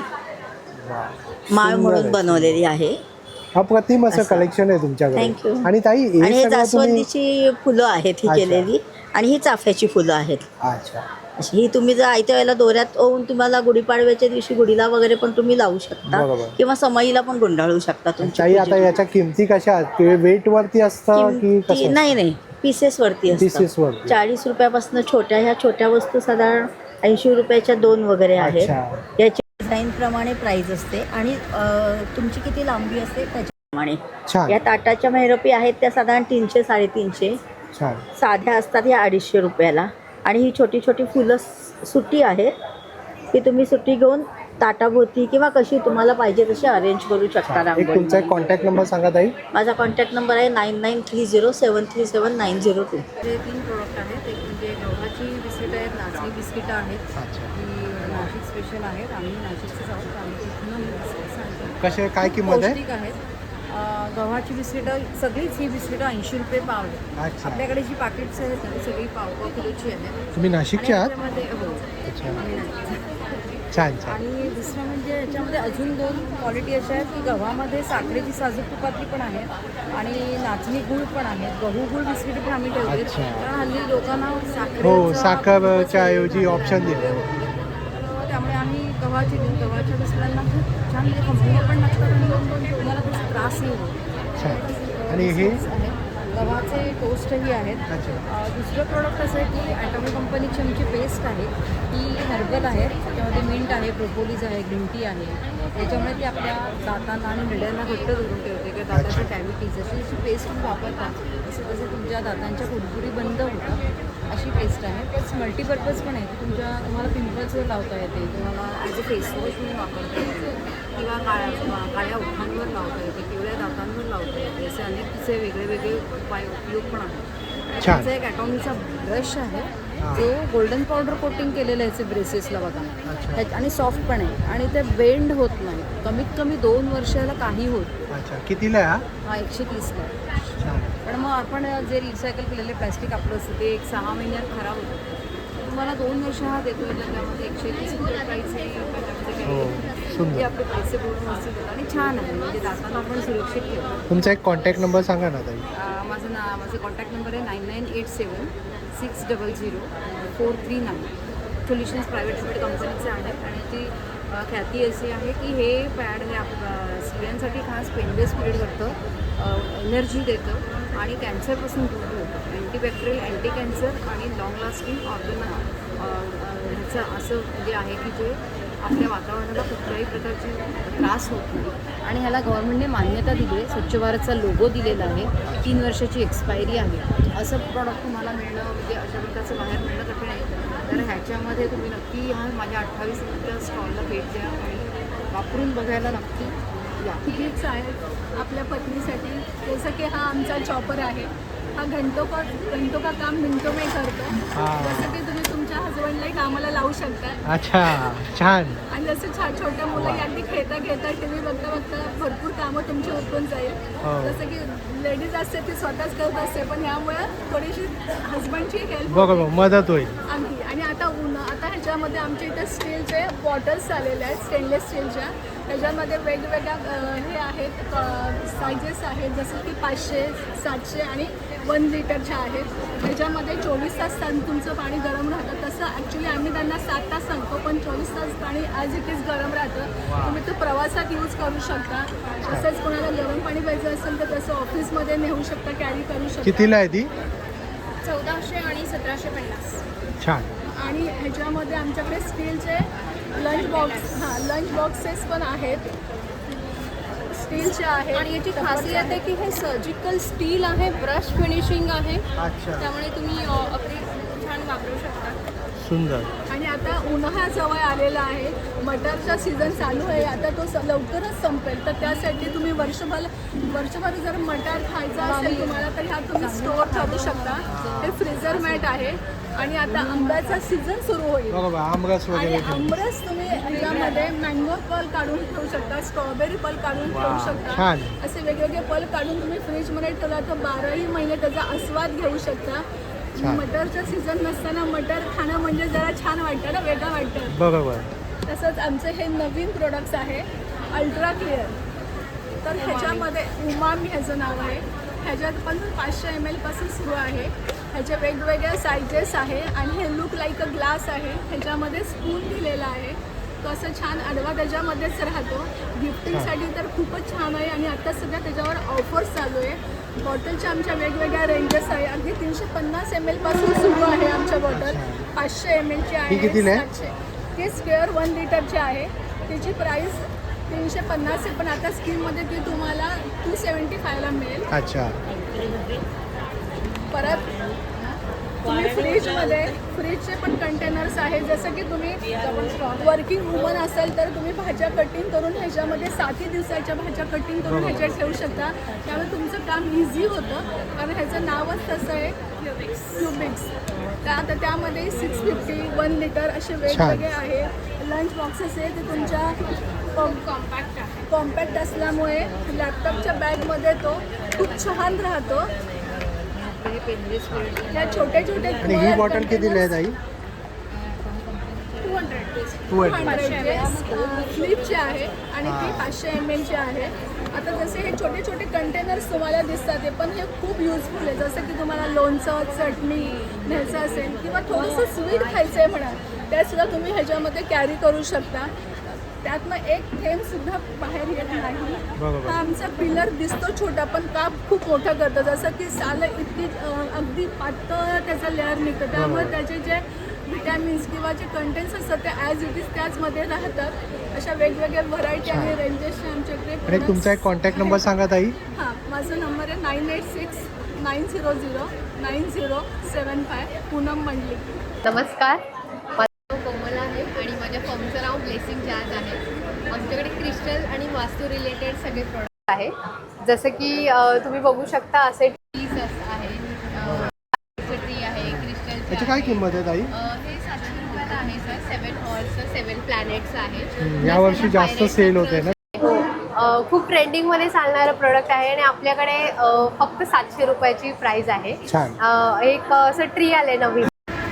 S13: माळ म्हणून बनवलेली आहे.
S1: अप्रतिम असं कलेक्शन आहे तुमच्याकडे.
S13: थँक्यू.
S1: आणि ताई,
S13: आणि हे जास्वंदीची फुलं आहेत ही केलेली, आणि ही चाफ्याची फुलं आहेत.
S1: अच्छा.
S13: ही तुम्ही जर आयत्या वेळेला दोऱ्यात ओवून तुम्हाला गुढीपाडव्याच्या दिवशी गुढीला वगैरे पण तुम्ही लावू शकता, किंवा समईला पण गुंडाळू शकता
S1: ताई. आता याच्या किमती कशा आहेत? वेट वरती असतं की कसं?
S13: नाही, पीसेस वरती असतात. 40 रुपयापासून ह्या छोट्या वस्तू साधारण 80 रुपयाच्या 2 वगैरे आहेत. याची डिझाईन प्रमाणे प्राइस असते आणि तुमची किती लांबी असते त्याच्याप्रमाणे. या ताटाच्या महिरपी आहेत त्या साधारण 300 350. साध्या असतात ह्या 250 रुपयाला. आणि ही छोटी छोटी फुलं सुटी आहेत, की तुम्ही सुट्टी घेऊन ताटाभोवती किंवा कशी तुम्हाला पाहिजे तशी अरेंज करू शकता
S1: एक
S13: रांगोळी.
S1: तुमचा एक कॉन्टॅक्ट नंबर सांगा ताई.
S13: माझा कॉन्टॅक्ट नंबर आहे 9930733902.
S4: जे 3 प्रोडक्ट आहेत. एक म्हणजे गव्हाची बिस्किट आहेत, नाचणी बिस्किटं आहेत, ही नाशिक स्पेशल आहेत. आम्ही नाशिकचेच आहोत, आम्ही तिथून सांगतो.
S1: कसे काय किंमत आहे?
S4: पौष्टिक आहेत. गव्हाची बिस्किटं सगळीच ही बिस्किटं 80 रुपये पाव आहेत.
S1: अच्छा.
S4: आपल्याकडे जी पाकिट्स आहेत ना ती सगळी पाव किलोची आहेत.
S1: तुम्ही नाशिकचे आहात?
S4: याच्यामध्ये हो.
S1: अच्छा.
S4: आम्ही नाशिकचे.
S1: छान छान.
S4: आणि दुसरं म्हणजे याच्यामध्ये अजून 2 क्वालिटी अशा आहेत की गव्हामध्ये साखरेची साजूक तुपातली पण आहे आणि नाचणी गूळ पण आहेत. गहू गूळ बिस्किट पण आम्ही ठेवले,
S1: अच्छा.
S4: कारण हल्ली लोकांना
S1: हो,
S4: साखरेचा
S1: ऐवजी ऑप्शन दिले.
S4: त्यामुळे आम्ही गव्हाच्या बिस्किटांना खूप छान म्हणजे कंपनी पण लागतात आणि तुम्हाला खूप त्रासही होतो.
S1: छान. आणि हे
S4: गव्हाचे टोस्टही आहेत.
S1: अच्छा.
S4: दुसरं प्रोडक्ट असं आहे की ॲटॉमी कंपनीची आमची पेस्ट आहे, ती हर्बल आहे. त्याच्यामध्ये मिंट आहे, प्रोपोलीज आहे, ग्रीन टी आहे. त्याच्यामुळे ती आपल्या दातांना आणि नळ्यांना घट्ट धरून ठेवते किंवा दाताच्या कॅव्हिटीज जशी पेस्ट तुम्ही वापरता तसे तुमच्या दातांच्या कुरकुरी बंद होतात अशी पेस्ट आहे. तेच मल्टीपर्पज पण आहे. तुम्हाला पिंपल्सवर लावता येते, तुम्हाला ॲज अ फेस वॉश म्हणून वापरता येते किंवा काळ्या ओठांवर लावता येते, पिवळ्या दातांवर लावता येते. असे अनेक तिचे वेगळे वेगळे उपयोग पण आहेत. त्याचा एक ॲटॉमीचा ब्रश आहे जो गोल्डन पावडर कोटिंग केलेलं आहे ब्रेसेसला बघा, आणि सॉफ्ट पण आहे आणि ते बेंड होत नाही. कमीत कमी 2 वर्षाला काही होत.
S1: अच्छा. कितीला आहे
S4: हा 130ला आहे.
S1: छान.
S4: पण मग आपण जे रिसायकल केलेले प्लॅस्टिक आपलं असतं ते 6 महिन्यात खराब होतं. तुम्हाला 2 वर्ष हा देतो आहे, त्यामध्ये 130 रुपये प्राईस आहे.
S1: हो,
S4: त्याच्यामध्ये
S1: सुंदर.
S4: आपले पैसे पूर्ण व्यवस्थित होतात आणि छान आहे, म्हणजे दातांना आपण सुरक्षित ठेवतो.
S1: तुमचा एक कॉन्टॅक्ट नंबर सांगा ना ताई.
S4: माझं कॉन्टॅक्ट नंबर आहे 9987-600-439. सोल्युशन्स प्रायव्हेट लिमिटेड कंपनीचे आहेत आणि ती ख्याती अशी आहे की हे पॅड हे स्त्रियांसाठी खास पेनलेस पिरियड करतं, एनर्जी देतं आणि कॅन्सरपासून दूर ठेवतं. अँटीबॅक्टेरियल, अँटी कॅन्सर आणि लॉंग लास्टिंग ऑर्गन ह्याचं असं जे आहे की जे आपल्या वातावरणाला कुठल्याही प्रकारची त्रास होत नाही आणि ह्याला गव्हर्नमेंटने मान्यता दिली आहे. स्वच्छ भारतचा लोगो दिलेला आहे, 3 वर्षाची एक्सपायरी आहे. असं प्रॉडक्ट तुम्हाला मिळणं म्हणजे अशा प्रकारचं बाहेर मिळणं कठीण आहे. तर ह्याच्यामध्ये तुम्ही नक्की माझ्या 28 स्टॉलला भेट द्या आणि वापरून बघायला नक्की या.
S14: गिफ्ट्स आहेत आपल्या पत्नीसाठी, जसं की हा आमचा चॉपर आहे. हा घंटो का काम मिनटो में करतो. जसं की तुम्ही तुमच्या हजबंडलाही कामाला लावू शकता.
S1: अच्छा. छान.
S14: आणि जसं छोट्या मुलं अगदी खेळता टी व्ही बघता भरपूर कामं तुमची उरकून जाईल. जसं की लेडीज असते ती स्वतःच करत असते, पण यामुळे थोडीशी हजबंडची हेल्प
S1: बरोबर, मदत होईल.
S14: अगदी. आणि आता ह्याच्यामध्ये आमच्या इथे स्टीलचे बॉटल्स आलेले आहेत, स्टेनलेस स्टीलच्या. त्याच्यामध्ये वेगवेगळ्या हे आहेत सायझेस आहेत, जसं की 500, 700 आणि 1 लिटरच्या आहेत. त्याच्यामध्ये 24 तास तुमचं पाणी गरम राहतं. तसं ॲक्च्युली आम्ही त्यांना 7 तास सांगतो, पण 24 तास पाणी ॲज इट इज गरम राहतं. तुम्ही तो प्रवासात यूज करू शकता. तसंच कोणाला गरम पाणी पाहिजे असेल तर तसं ऑफिसमध्ये नेऊ शकता, कॅरी करू शकता.
S1: कितीला आहे ती?
S14: 1400 आणि 1750.
S1: छान.
S14: आणि ह्याच्यामध्ये आमच्याकडे स्टीलचे लंच बॉक्सेस पण आहेत, स्टीलचे आहेत. आणि याची खासियत आहे की हे सर्जिकल स्टील आहे, ब्रश फिनिशिंग आहे.
S1: अच्छा.
S14: त्यामुळे तुम्ही आपली छान वापरू शकता.
S1: सुंदर.
S14: आणि आता उन्हाळा जवळ आलेला आहे, मटारचा सीझन चालू आहे आता, तो लवकरच संपेल. तर त्यासाठी तुम्ही वर्षभर जर मटार खायचा असेल तुम्हाला तर ह्यात तुम्ही स्टोअर ठेवू शकता. हे फ्रीझर मॅट आहे. आणि आता आंब्याचा सीझन सुरू होईल,
S1: आमरस वगैरे,
S14: आणि आमरस तुम्ही ह्याच्यामध्ये मँगो पल काढून ठेवू शकता, स्ट्रॉबेरी पल काढून ठेवू शकता. असे वेगवेगळे पल काढून तुम्ही फ्रीजमध्ये ठेवला तर 12ही महिने त्याचा आस्वाद घेऊ शकता. मटरचं सीझन नसताना मटर खाणं म्हणजे जरा छान वाटतं ना, वेगळं वाटतं.
S1: बरोबर.
S14: तसंच आमचे हे नवीन प्रोडक्ट्स आहे अल्ट्रा क्लिअर. तर ह्याच्यामध्ये उमामी ह्याचं नाव आहे. ह्याच्यात पण 500 ml पासून सुरू आहे. ह्याचे वेगवेगळ्या सायझेस आहे आणि हे लुक लाईक अ ग्लास आहे. ह्याच्यामध्ये स्पून दिलेला आहे, तो असं छान आडवा त्याच्यामध्येच राहतो. गिफ्टिंगसाठी तर खूपच छान आहे. आणि आता सध्या त्याच्यावर ऑफर्स चालू आहे. बॉटलच्या आमच्या वेगवेगळ्या रेंजेस आहे. अगदी 350 ml पासून सुरू आहे आमच्या बॉटल. 500 ml ची आहे, 700. ती स्क्वेअर 1 लिटरची आहे. त्याची प्राईस 350 आहे, पण आता स्कीममध्ये ती तुम्हाला 275ला मिळेल.
S1: अच्छा.
S14: परत तुम्ही फ्रीजचे पण कंटेनर्स आहेत. जसं की तुम्ही वर्किंग वुमन असेल तर तुम्ही भाज्या कटिंग करून ह्याच्यामध्ये 7 दिवसाच्या भाज्या कटिंग करून ह्याच्यात ठेवू शकता. त्यामुळे तुमचं काम इझी होतं, कारण ह्याचं नावच तसं आहे क्युबिक्स. आता त्यामध्ये 650, 1 लिटर असे वेगवेगळे आहे. लंच बॉक्सेस आहे ते तुमच्या कॉम्पॅक्ट असल्यामुळे लॅपटॉपच्या बॅगमध्ये तो खूप छान राहतो. ह्या छोटे छोटे
S1: आणि ही बॉटल कितीला आहे ताई?
S14: 200 स्लीपचे आहे आणि ती 500 ml ची आहे. आता जसे हे छोटे छोटे कंटेनर्स तुम्हाला दिसतात ते पण हे खूप युजफुल आहे. जसं की तुम्हाला लोणचं चटणी न्यायचं असेल किंवा थोडंसं स्वीट खायचं आहे म्हणा, त्यासुद्धा तुम्ही ह्याच्यामध्ये कॅरी करू शकता. त्यातनं एक थेंबसुद्धा बाहेर येत नाही. हा आमचा पिलर दिसतो छोटा पण काप खूप मोठा करतो. जसं की साल इतकी अगदी पातळ त्याचा लेअर निघतो, त्यामुळे त्याचे जे विटॅमिन्स किंवा जे कंटेंट्स असतात ते ॲज इट इज त्याचमध्ये राहतात. अशा वेगवेगळ्या व्हरायटी आणि रेंजेसचे आमच्याकडे.
S1: आणि तुमचा एक कॉन्टॅक्ट नंबर सांगा ताई.
S14: हां, माझा नंबर आहे 9869009075, पूनम मंडली.
S15: नमस्कार, माझं नाव कोमल आहे आणि माझ्या फर्मचं नाव ब्लेसिंग जॅज आहे. आमच्याकडे क्रिस्टल आणि वास्तू रिलेटेड सगळे प्रोडक्ट आहेत. जसं की तुम्ही बघू शकता असे ट्रीज आहे, ट्री आहे, क्रिस्टल.
S1: त्याची काय किंमत आहे ताई?
S15: हे 700 रुपयाला आहे सर. 7 हॉर्स 7 प्लॅनेट्स आहे.
S1: यावर्षी जास्त सेल होते ना?
S15: हो, खूप ट्रेंडिंगमध्ये चालणारं प्रोडक्ट आहे आणि आपल्याकडे फक्त 700 रुपयाची प्राइस आहे. एक असं ट्री आले नवीन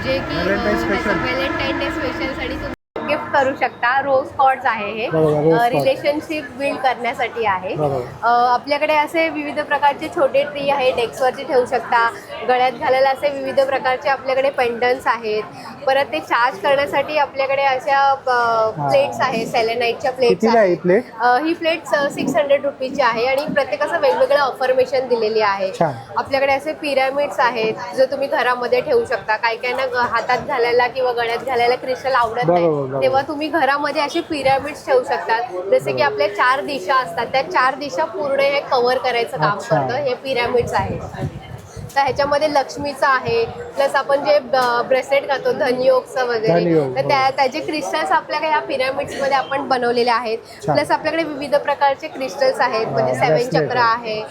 S15: जे की व्हॅलेंटाईन डे स्पेशलसाठी तुम्ही गिफ्ट करू शकता. रोज कॉर्ड्स आहे हे, रिलेशनशिप बिल्ड करण्यासाठी आहे. आपल्याकडे असे विविध प्रकारचे छोटे ट्री आहे, डेस्कवरती ठेवू शकता. गळ्यात घालायला असे विविध प्रकारचे आपल्याकडे पेंडन्ट्स आहेत. परत ते चार्ज करण्यासाठी आपल्याकडे अशा प्लेट्स आहेत, सेलेनाईटच्या प्लेट्स आहेत. ही प्लेट 600 रुपीची आहे आणि प्रत्येकाचं वेगवेगळं अफर्मेशन दिलेली आहे. आपल्याकडे असे पिरॅमिड्स आहेत जे तुम्ही घरामध्ये ठेवू शकता. काही काहींना हातात घालायला किंवा गळ्यात घालायला क्रिस्टल आवडत नाही, तेव्हा तुम्ही घरामध्ये असे पिरॅमिड्स ठेवू शकतात. जसे की आपल्या 4 दिशा असतात, त्या 4 दिशा पूर्ण हे कव्हर करायचं काम करतं. हे पिरॅमिड्स आहेत. तर ह्याच्यामध्ये लक्ष्मीचं आहे, प्लस आपण जे ब्रेसलेट घालतो धनयोगचं वगैरे, तर त्याचे क्रिस्टल्स आपल्याकडे ह्या पिरॅमिड्समध्ये आपण बनवलेले आहेत. प्लस आपल्याकडे विविध प्रकारचे क्रिस्टल्स आहेत, म्हणजे 7 चक्र आहे,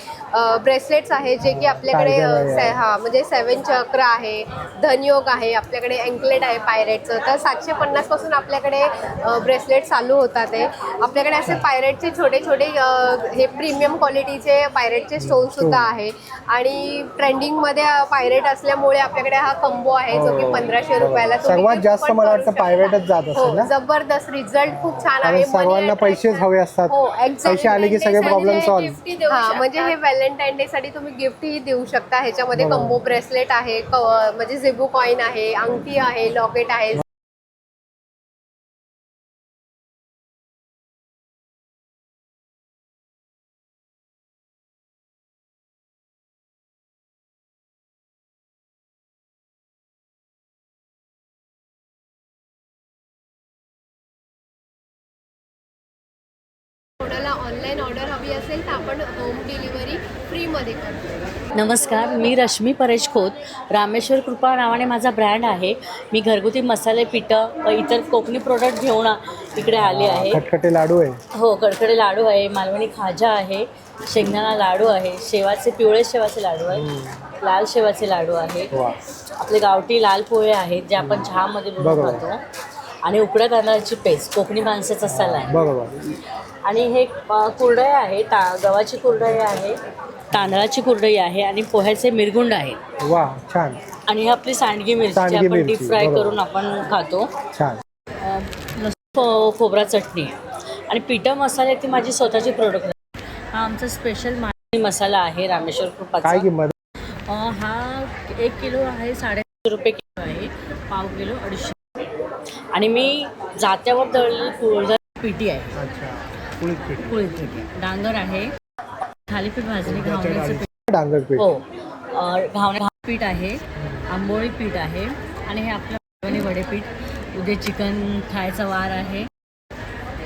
S15: ब्रेसलेट्स आहे जे की आपल्याकडे म्हणजे 7 चक्र आहे, धनयोग आहे, आपल्याकडे अँकलेट आहे पायरेटचं. तर 750 पासून आपल्याकडे ब्रेसलेट चालू होतात. ते आपल्याकडे असे पायरेटचे छोटे छोटे हे प्रीमियम क्वालिटीचे पायरेटचे स्टोन सुद्धा आहे. आणि ट्रेंडिंग मध्ये पायरेट असल्यामुळे आपल्याकडे हा कंबो आहे जो की 1500 रुपयाला.
S1: सर्वात जास्त मला वाटतं पायरेटच जात असेल ना?
S15: जबरदस्त रिझल्ट खूप छान आहे.
S1: सर्वांना पैसेच हवे असतात, पैसे आले की सगळे प्रॉब्लेम सॉल्व्ह.
S15: हा, म्हणजे हे व्हॅलेंटाईन डे साठी तुम्ही गिफ्टही देऊ शकता. ह्याच्यामध्ये कंबो ब्रेसलेट आहे, म्हणजे झिबू कॉइन आहे, अंगठी आहे, लॉकेट आहे. कोणाला ऑनलाईन ऑर्डर हवी असेल तर आपण होम डिलिव्हरी फ्रीमध्ये करतो.
S16: नमस्कार, मी रश्मी परेश खोत. रामेश्वर कृपा नावाने माझा ब्रँड आहे. मी घरगुती मसाले पिठं व इतर कोकणी प्रोडक्ट घेऊन इकडे आले आहे.
S1: खटखटे लाडू आहे.
S16: हो, कडकडे लाडू आहे, मालवणी खाजा आहे, शेंगदाणा लाडू आहे, शेवाचे पिवळे शेवाचे लाडू आहेत, लाल शेवाचे लाडू आहेत, आपले गावठी लाल पोहे आहेत जे आपण चहामध्ये बनवून खातो, आणि उकड्या तांदळाची पेस्ट, कोकणी माणसाचा सल्ला आहे. आणि हे कुरडई आहे, गव्हाची कुरडई आहे, तांदळाची कुरडई आहे आणि पोह्याचे मिरगुंड आहेत.
S1: वा, छान.
S16: आणि ही आपली सांडगी मिरची आपण डीप फ्राय करून आपण खातो. खोबरा चटणी आहे आणि पिठं मसाले ती माझी स्वतःची प्रोडक्ट आहे. हा आमचा स्पेशल मालवणी मसाला आहे रामेश्वर कृपाचा.
S1: काय किंमत?
S16: हा 1 किलो आहे, 350 रुपये किलो आहे, पाव किलो 250. आणि मी जात्यावर दळलेली पिठी आहे, कुळीत पिठी, डांगर आहे, थालीपीठ भाजणी घावण्याचं पीठ,
S1: डांगर पीठ,
S16: हो, घावणे पीठ आहे, आंबोळी पीठ आहे, आणि हे आपलं वडे पीठ, उद्या चिकन खायचा वार आहे.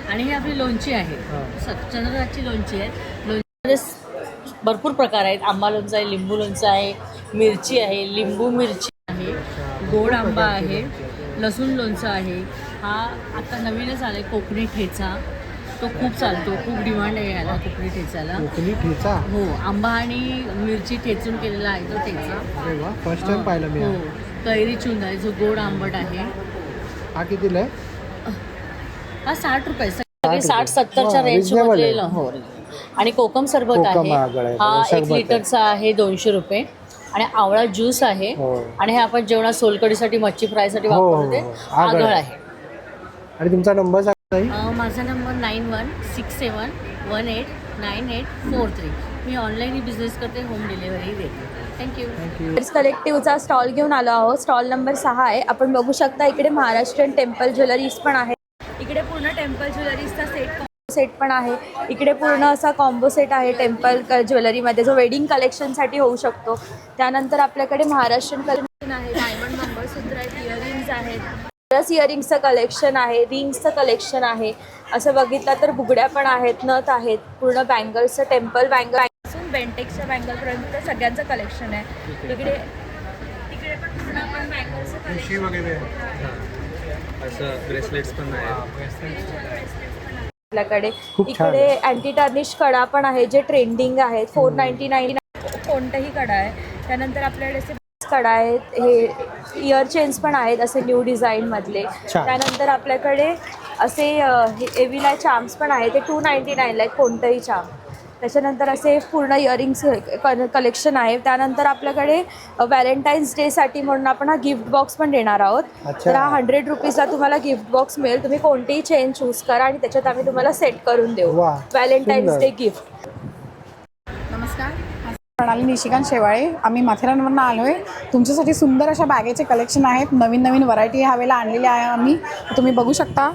S16: आणि ही आपली लोणची आहे, चंद्रराजची लोणची आहे. लोणचीमध्ये भरपूर प्रकार आहेत. आंबा लोणचं आहे, लिंबू लोणचं आहे, मिरची आहे, लिंबू मिरची आहे, गोड आंबा आहे, लसूण लोणचं आहे. हा आता नवीनच आला आहे कोकणी ठेचा, तो खूप चालतो, खूप डिमांड आहे याला कोकणी ठेचाला.
S1: कोकणी ठेचा?
S16: हो, आंबा आणि मिरची ठेचून केलेला आहे तो ठेचा.
S1: अरे वा, फर्स्ट टाइम पाहिलं मी.
S16: हो, कैरी चुंद आहे जो गोड आंबट आहे.
S1: हा कितीला आहे?
S16: हा 60 रुपये, सगळे 60-70च्या रेंज मध्ये. हो, आणि कोकम सरबत आहे, हा 1 लिटरचा आहे 200 रुपये. आणि आवळा ज्यूस आहे. आणि हे आपण जेवणात सोलकडीसाठी मच्छी फ्रायसाठी वापरतो ते आगळ आहे.
S1: आणि तुमचा नंबर सांगा.
S16: माझा नंबर 9167189843. मी ऑनलाईन बिझनेस करते, होम डिलिव्हरी देते. थँक्यू.
S10: कलेक्टिव्हचा स्टॉल घेऊन आलो आहोत. स्टॉल नंबर 6 आहे. आपण बघू शकता इकडे महाराष्ट्रीयन टेम्पल ज्वेलरीज पण आहे. इकडे पूर्ण टेम्पल ज्वेलरीजचा सेट पण आहे. इकडे पूर्ण असा कॉम्बो सेट आहे टेम्पल ज्वेलरीमध्ये, जो वेडिंग कलेक्शनसाठी होऊ शकतो. त्यानंतर आपल्याकडे महाराष्ट्रीयन कलेक्शन आहे, डायमंड मंगळसूत्र आहेत, इयरिंग्स आहेत, प्लस इयरिंग्सचं कलेक्शन आहे, रिंग्सचं कलेक्शन आहे. असं बघितलं तर बुगड्या पण आहेत, नथ आहेत, पूर्ण बँगल्सचं टेम्पल बँगल पासून बेंटेक्सच्या बँगलपर्यंत सगळ्यांचं कलेक्शन आहे. इकडे पण पूर्ण आपण बँगल्सचं कलेक्शन वगैरे
S12: असं ब्रेसलेट्स पण आहेत
S10: आपल्याकडे. इकडे अँटी टार्निश कडा पण आहे जे ट्रेंडिंग आहेत. 499 कोणताही कडा आहे. त्यानंतर आपल्याकडे असे कडा आहेत, हे इयर चेन्स पण आहेत असे न्यू डिझाईनमधले. त्यानंतर आपल्याकडे असे एव्हिला चार्म्स पण आहेत, ते 299ला आहेत कोणतंही चार्म. त्याच्यानंतर असे पूर्ण इयरिंग्स कलेक्शन आहे. त्यानंतर आपल्याकडे व्हॅलेंटाईन्स डेसाठी म्हणून आपण हा गिफ्ट बॉक्स पण देणार आहोत. तर हा 100 रुपीजला तुम्हाला गिफ्ट बॉक्स मिळेल. तुम्ही कोणतीही चेन चूज करा आणि त्याच्यात आम्ही तुम्हाला सेट करून देऊ व्हॅलेंटाईन्स डे गिफ्ट.
S17: नमस्कार, प्रणाली निशिकांत शेवाळे. आम्ही माथेरानवरून आलो आहे. तुमच्यासाठी सुंदर अशा बॅगेचे कलेक्शन आहेत. नवीन नवीन व्हरायटी ह्या वेळेला आणलेल्या आहे आम्ही. तुम्ही बघू शकता,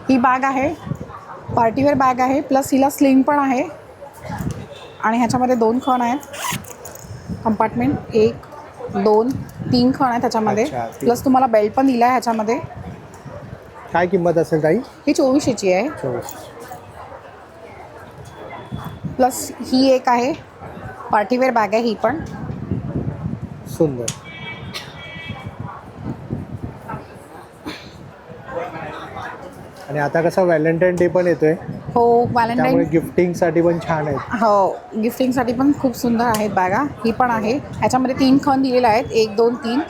S17: ही बॅग आहे, पार्टीवेअर बॅग आहे, प्लस हिला स्लिंग पण आहे. आणि ह्याच्यामध्ये 2 खण आहेत, कंपार्टमेंट 1, 2, 3 खण आहेत ह्याच्यामध्ये. प्लस तुम्हाला बेल्ट पण दिला आहे ह्याच्यामध्ये.
S1: काय किंमत असेल ताई?
S17: ही 2400ची आहे.
S1: 2400.
S17: प्लस ही एक आहे, पार्टीवेअर बॅग आहे ही पण
S1: सुंदर. आणि आता कसं व्हॅलेंटाईन डे पण येतोय.
S17: हो, व्हॅलेंटाईन
S1: गिफ्टिंगसाठी पण छान आहेत.
S17: हो, गिफ्टिंगसाठी पण खूप सुंदर आहेत बॅगा. ही पण आहे, ह्याच्यामध्ये 3 खण दिलेले आहेत, 1, 2, 3.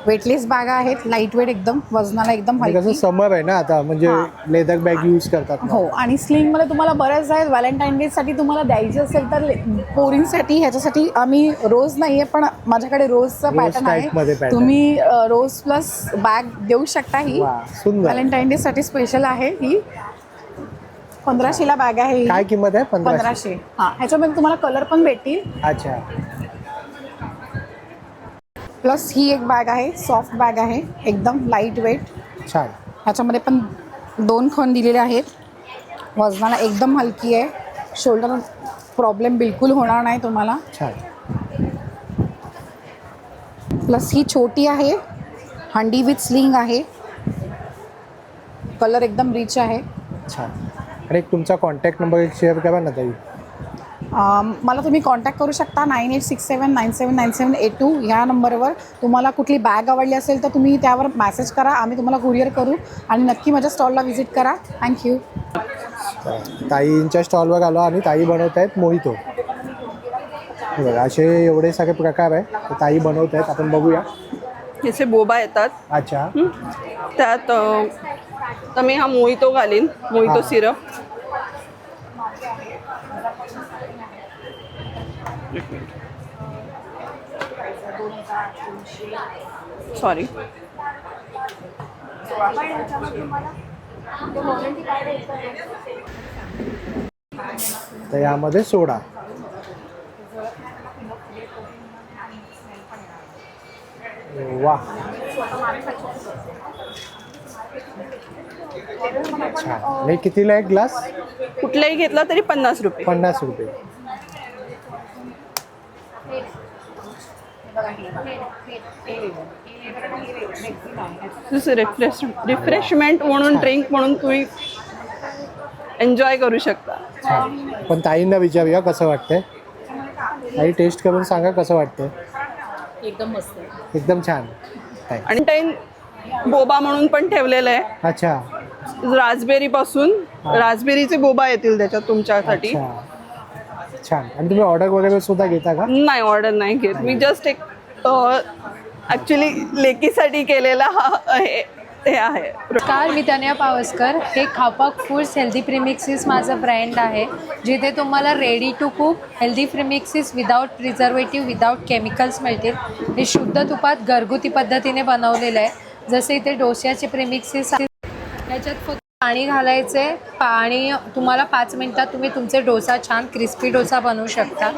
S17: वेटलेस बॅगा आहेत, लाईट वेट एकदम, वजनाला एकदम हलकी.
S1: समर आहे ना आता, म्हणजे लेदर बॅग यूज करतात.
S17: हो, आणि स्लिंगमध्ये तुम्हाला बऱ्याच आहेत. व्हॅलेंटाईन डेसाठी तुम्हाला द्यायचे असेल तर पोरींसाठी ह्याच्यासाठी आम्ही रोज नाही आहे, पण माझ्याकडे रोजचं पॅटर्न आहे. तुम्ही रोज प्लस बॅग देऊ शकता. ही व्हॅलेंटाईन डेसाठी स्पेशल आहे. ही 1500ला बॅग आहे.
S1: काय किंमत आहे?
S17: 1500. हां, ह्याच्यामध्ये तुम्हाला कलर पण भेटतील.
S1: अच्छा.
S17: प्लस ही एक बॅग आहे, सॉफ्ट बॅग आहे, एकदम लाईट वेट,
S1: छान.
S17: ह्याच्यामध्ये पण 2 खण दिलेले आहेत. वजनाला एकदम हलकी आहे. शोल्डर प्रॉब्लेम बिलकुल होणार नाही तुम्हाला.
S1: छान.
S17: प्लस ही छोटी आहे, हंडी विथ स्लिंग आहे, कलर एकदम रिच आहे.
S1: छान. आणि एक तुमचा कॉन्टॅक्ट नंबर एक शेअर करा ना ताई.
S17: मला तुम्ही कॉन्टॅक्ट करू शकता 9867979782 ह्या नंबरवर. तुम्हाला कुठली बॅग आवडली असेल तर तुम्ही त्यावर मॅसेज करा, आम्ही तुम्हाला कुरिअर करू. आणि नक्की माझ्या स्टॉलला व्हिजिट करा. थँक्यू.
S1: ताईंच्या स्टॉलवर आलो आणि ताई बनवत आहेत मोहितो. बघा, असे एवढे सगळे प्रकार आहे, तर ताई बनवत आहेत. आपण बघूया.
S18: याचे बोबा येतात.
S1: अच्छा.
S18: त्यात तर मी हा मोहितो घालीन, मोहितो सिरप. सॉरी.
S1: तर यामध्ये सोडा. वा, अच्छा. आणि कितीला एक ग्लास?
S18: कुठलाही घेतला तरी 50 रुपये.
S1: 50 रुपये.
S18: रिफ्रेशमेंट म्हणून, ड्रिंक म्हणून तुम्ही एन्जॉय करू शकता.
S1: पण ताईंना विचारूया कसं वाटतंय. ताई, टेस्ट करून सांगा कसं वाटतंय.
S9: एकदम मस्त.
S1: एकदम छान.
S18: आणि टाईम बोबा म्हणून पण ठेवलेलं आहे.
S1: अच्छा.
S18: रास्बेरी पासून रास्बेरीचे बोबा येतील त्याच्यात तुमच्यासाठी.
S1: छान. आणि तुम्ही ऑर्डर वगैरे सुद्धा घेता का?
S18: नाही, ऑर्डर नाही घेत मी. जस्ट एक ॲक्च्युली लेकीसाठी केलेला हे आहे.
S19: नमस्कार, मी तनया पावसकर. हे खापाक फूड्स हेल्दी प्रीमिक्सेस माझं ब्रँड आहे, जिथे तुम्हाला ready to cook healthy premixes without preservative without chemicals मिळतील. हे शुद्ध तुपात घरगुती पद्धतीने बनवलेलं आहे. जसे इथे डोश्याचे प्रीमिक्सेस याच्यात फक्त पाणी घालायचे. पाणी तुम्हाला 5 मिनटात तुम्ही तुमचे डोसा छान क्रिस्पी डोसा बनवू शकता.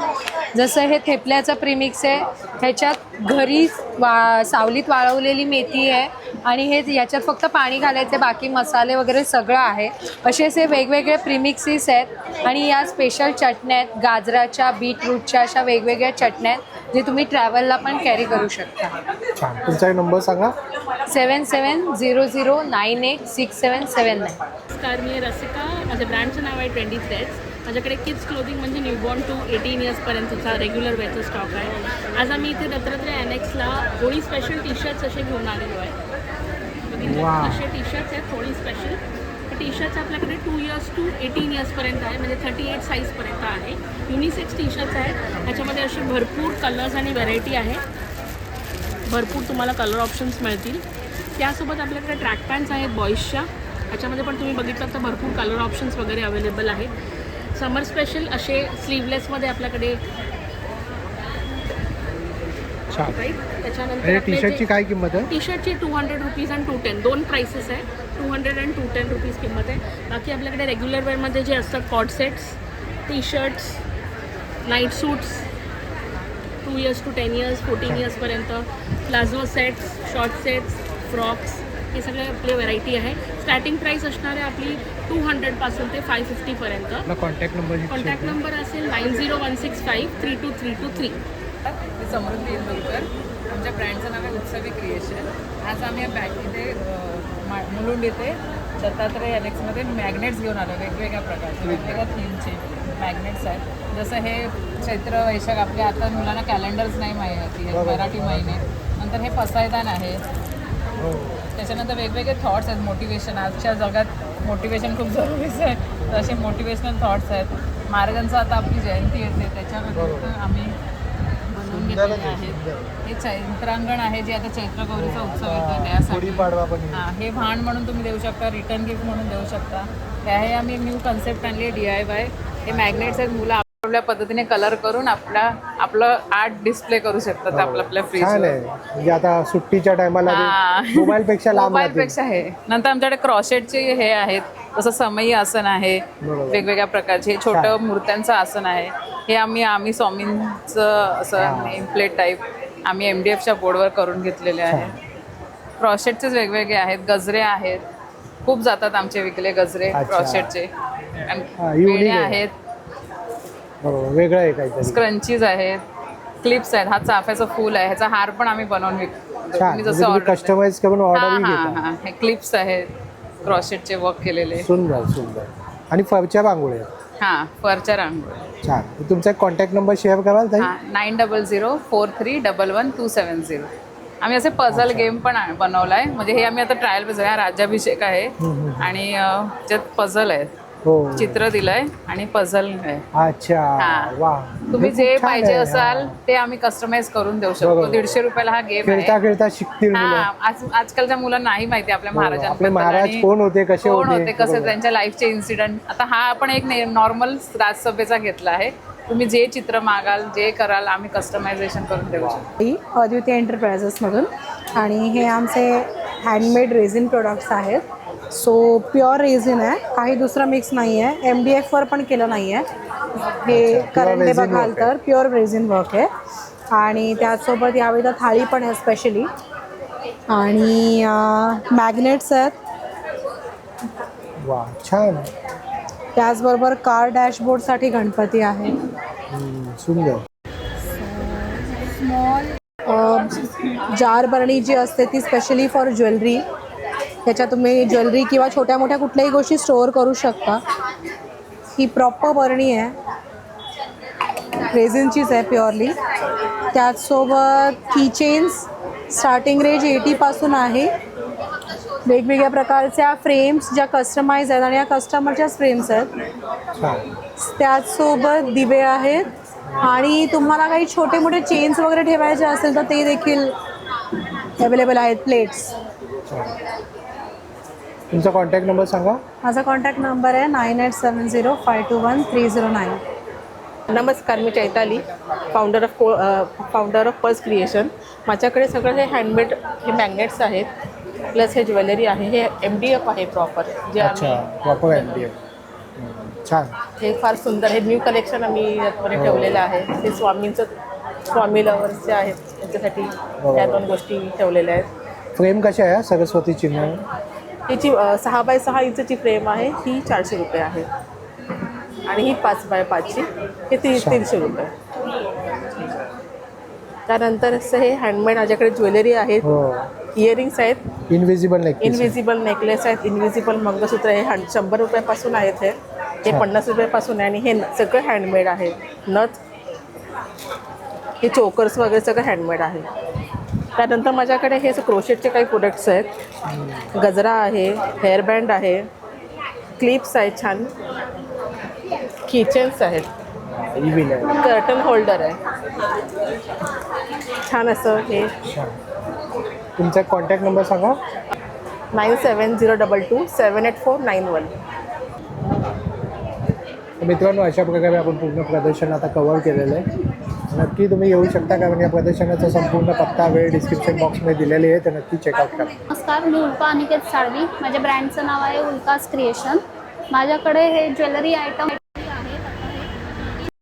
S19: जसं हे थेपल्याचं प्रीमिक्स आहे, ह्याच्यात घरी सावलीत वाळवलेली मेथी आहे आणि हे याच्यात फक्त पाणी घालायचे, बाकी मसाले वगैरे सगळं आहे. असे वेगवेगळे प्रीमिक्सेस आहेत. आणि या स्पेशल चटण्या आहेत, गाजराच्या बीटरूटच्या अशा वेगवेगळ्या चटण्या आहेत, जे तुम्ही ट्रॅव्हलला पण कॅरी करू शकता.
S1: छान. तुमचा नंबर सांगा.
S19: 7700986779.
S20: नमस्कार, मी रसिका. माझ्या ब्रँडचं नाव आहे 20 थ्रेड्स. माझ्याकडे किड्स क्लोथिंग म्हणजे न्यूबॉर्न टू 18 इयर्सपर्यंतचा रेग्युलर वेअरचा स्टॉक आहे. आज आम्ही इथे दत्तात्रय अनेक्सला होळी स्पेशल टी शर्ट्स असे घेऊन आलेलो आहे. असे टी शर्ट्स आहेत होळी स्पेशल. टी शर्ट्स आपल्याकडे 2 इयर्स टू 18 इयर्सपर्यंत आहे, म्हणजे 38 साईजपर्यंत आहे. युनिसेक्स टी शर्ट्स आहेत. ह्याच्यामध्ये असे भरपूर कलर्स आणि व्हरायटी आहे. भरपूर तुम्हाला कलर ऑप्शन्स मिळतील. त्यासोबत आपल्याकडे ट्रॅक पॅन्ट्स आहेत बॉईजच्या. ह्याच्यामध्ये पण तुम्ही बघितलं तर भरपूर कलर ऑप्शन्स वगैरे अवेलेबल आहेत. समर स्पेशल असे स्लीवलेसमध्ये आपल्याकडे त्याच्यानंतर
S1: टी शर्टची काय किंमत आहे?
S20: टी शर्टची 200 रुपीज आणि 210 दोन प्राइसेस आहे. 200 आणि 210 रुपीज किंमत आहे. बाकी आपल्याकडे रेग्युलर वेअरमध्ये जे असतात cot sets, T shirts, night suits 2 years to 10 years 14 इयर्सपर्यंत, palazzo sets, short sets, frocks, हे सगळे आपले व्हरायटी आहे. स्टार्टिंग प्राईस असणार आहे आपली 200पासून ते 550पर्यंत. कॉन्टॅक्ट नंबर असेल 9016532323.
S11: मी समृद्धी इंदोरकर. आमच्या ब्रँडचं नाव आहे उत्सवी क्रिएशन. आज आम्ही या बॅग इथे मुलुंड इथे दत्तात्रय अनेक्समध्ये मॅग्नेट्स घेऊन आलो. वेगवेगळ्या प्रकारचे वेगवेगळ्या थीमचे मॅग्नेट्स आहेत. जसं हे चैत्र वैशाख आपल्या आता मुलांना कॅलेंडर्स नाही माहिती आहे, मराठी महिने. नंतर हे पसायदान आहे. त्याच्यानंतर वेगवेगळे थॉट्स आहेत. मोटिवेशन, आजच्या जगात मोटिवेशन खूप जरुरीचं आहे. तर असे मोटिवेशनल थॉट्स आहेत. महाराजांचं आता आपली जयंती येते, त्याच्यामध्ये आम्ही बनवून घेतलेले आहेत. हे चैत्रांगण आहे, जे आता चैत्र गौरीचा उत्सव येतो त्यासाठी. हां, हे भाण म्हणून तुम्ही देऊ शकता, रिटर्न गिफ्ट म्हणून देऊ शकता. हे आम्ही न्यू कन्सेप्ट आणली आहे DIY. हे मॅग्नेट्स आहेत. मुलं आपल्या पद्धतीने कलर करून आपलं आर्ट डिस्प्ले करू शकतात आपल्या फ्रीज.
S1: म्हणजे आता सुट्टीच्या टायमाला मोबाईलपेक्षा लांब
S11: हे. नंतर आमच्याकडे क्रॉशेटचे हे आहेत. जसं समई आसन आहे, वेगवेगळ्या प्रकारचे. हे छोटं मूर्त्यांचं आसन आहे. हे आम्ही स्वामींचं असं नेम प्लेट टाईप आम्ही MDFच्या बोर्डवर करून घेतलेले आहे. क्रॉशेटचेच वेगवेगळे आहेत. गजरे आहेत, खूप जातात आमचे विकले गजरे क्रॉशेटचे. वेळे आहेत,
S1: वेगळं आहे काहीतरी.
S11: स्क्रंचीज आहेत, क्लिप्स आहेत. हा चाफ्याचं फूल आहे, ह्याचा हार पण आम्ही बनवून विकतो. जसं
S1: कस्टमाइज करून ऑर्डर
S11: घेता. हे क्लिप्स आहेत क्रॉशेटचे वर्क केलेले.
S1: सुंदर सुंदर. आणि फरच्या रांगोळ्या.
S11: हां, फरच्या रांगोळ्या.
S1: छान. तुमचा कॉन्टॅक्ट नंबर शेअर कराल ताई?
S11: 9004311270. आम्ही असे पझल गेम पण बनवला आहे. म्हणजे हे आम्ही आता ट्रायल बेस आहे. राज्याभिषेक आहे आणि ज्यात पझल आहेत. चित्र दिलंय आणि पझल आहे.
S1: अच्छा, वा.
S11: तुम्ही जे पाहिजे असाल ते आम्ही कस्टमाइज करून देऊ शकतो. 150 रुपयाला हा गेम आहे.
S1: खेळता शिकतील.
S11: आजकालच्या मुलांना नाही माहिती आपल्या
S1: आपले महाराज कोण होते, कसे होते,
S11: त्यांच्या लाईफचे इन्सिडेंट. आता हा आपण एक नॉर्मल राजसभेचा घेतला आहे. तुम्ही जे चित्र मागाल, जे कराल, आम्ही कस्टमायझेशन करून देऊ शकतो.
S17: अद्वितीय एंटरप्राइजेसमधून. आणि हे आमचे हँडमेड रेझिन प्रोडक्ट्स आहेत. सो प्युअर रेझिन आहे, काही दुसरं मिक्स नाही आहे. MDFवर पण केलं नाही आहे. हे करंडे बघाल तर प्युअर रेझिन वर्क आहे. आणि त्याचसोबत यावेळी थाळी पण आहे स्पेशली. आणि मॅग्नेट्स आहेत.
S1: वा, छान.
S17: त्याचबरोबर कार डॅशबोर्डसाठी गणपती आहे.
S1: सुंदर.
S17: स्मॉल जार बरणी जी असते ती स्पेशली फॉर ज्वेलरी. त्याच्यात तुम्ही ज्वेलरी किंवा छोट्या मोठ्या कुठल्याही गोष्टी स्टोअर करू शकता. ही प्रॉपर बरणी आहे, रेझिनचीच आहे प्युअरली. त्याचसोबत कीचेन्स स्टार्टिंग रेंज 80पासून आहे. वेगवेगळ्या प्रकारच्या फ्रेम्स ज्या कस्टमाइज आहेत आणि या कस्टमरच्याच फ्रेम्स आहेत. त्याचसोबत दिवे आहेत आणि तुम्हाला काही छोटे मोठे चेन्स वगैरे ठेवायचे असेल तर ते देखील अवेलेबल आहेत. प्लेट्स.
S1: तुमचा कॉन्टॅक्ट नंबर सांगा.
S17: माझा कॉन्टॅक्ट नंबर आहे 9870521309.
S21: नमस्कार, मी Chaitali, founder of purse creation. माझ्याकडे सगळं हे हँडमेड हे मॅग्नेट्स आहेत, प्लस हे ज्वेलरी आहे. हे MDF आहे प्रॉपर, जे
S1: प्रॉपर MDF. छान.
S21: हे फार सुंदर, हे न्यू कलेक्शन आम्ही यामध्ये ठेवलेलं आहे. ते स्वामी लवर्सचे आहेत, त्यांच्यासाठी या 2 गोष्टी ठेवलेल्या आहेत.
S1: फ्रेम कशा आहे सरस्वती चिन्ह?
S21: हिची 6x6 इंचची फ्रेम आहे, ही 400 रुपये आहे. आणि ही 5x5ची, हे 300 रुपये. त्यानंतर असं हे हँडमेड माझ्याकडे ज्वेलरी आहेत, इयरिंग्स आहेत, इनविजिबल नेकलेस आहेत, इनविजिबल मंगळसूत्र आहे. 100 रुपयापासून आहेत. हे 50 रुपयापासून आहे आणि हे सगळं हँडमेड आहे. नथ, हे चोकर्स वगैरे सगळं हँडमेड आहे. त्यानंतर माझ्याकडे हे क्रोशेटचे काही प्रोडक्ट्स आहेत. गजरा आहे, हेअरबँड आहे, क्लिप्स आहेत, छान किचन्स आहेत, कर्टन होल्डर आहे, छान असं. हे
S1: तुमचा कॉन्टॅक्ट नंबर सांगा.
S21: 9702278491.
S1: मित्रांनो, अशा प्रकारे आपण पूर्ण प्रदर्शन आता कव्हर केलेलं आहे. नक्की तुम्ही येऊ शकता, कारण या प्रदर्शनाचा संपूर्ण पत्ता वेळ डिस्क्रिप्शन बॉक्समध्ये दिलेली आहे, तर नक्की चेकआउट करा.
S2: नमस्कार, मी उल्का अनिकेत साळवी. माझ्या ब्रँडचं नाव आहे उल्कास क्रिएशन. माझ्याकडे हे ज्वेलरी आयटम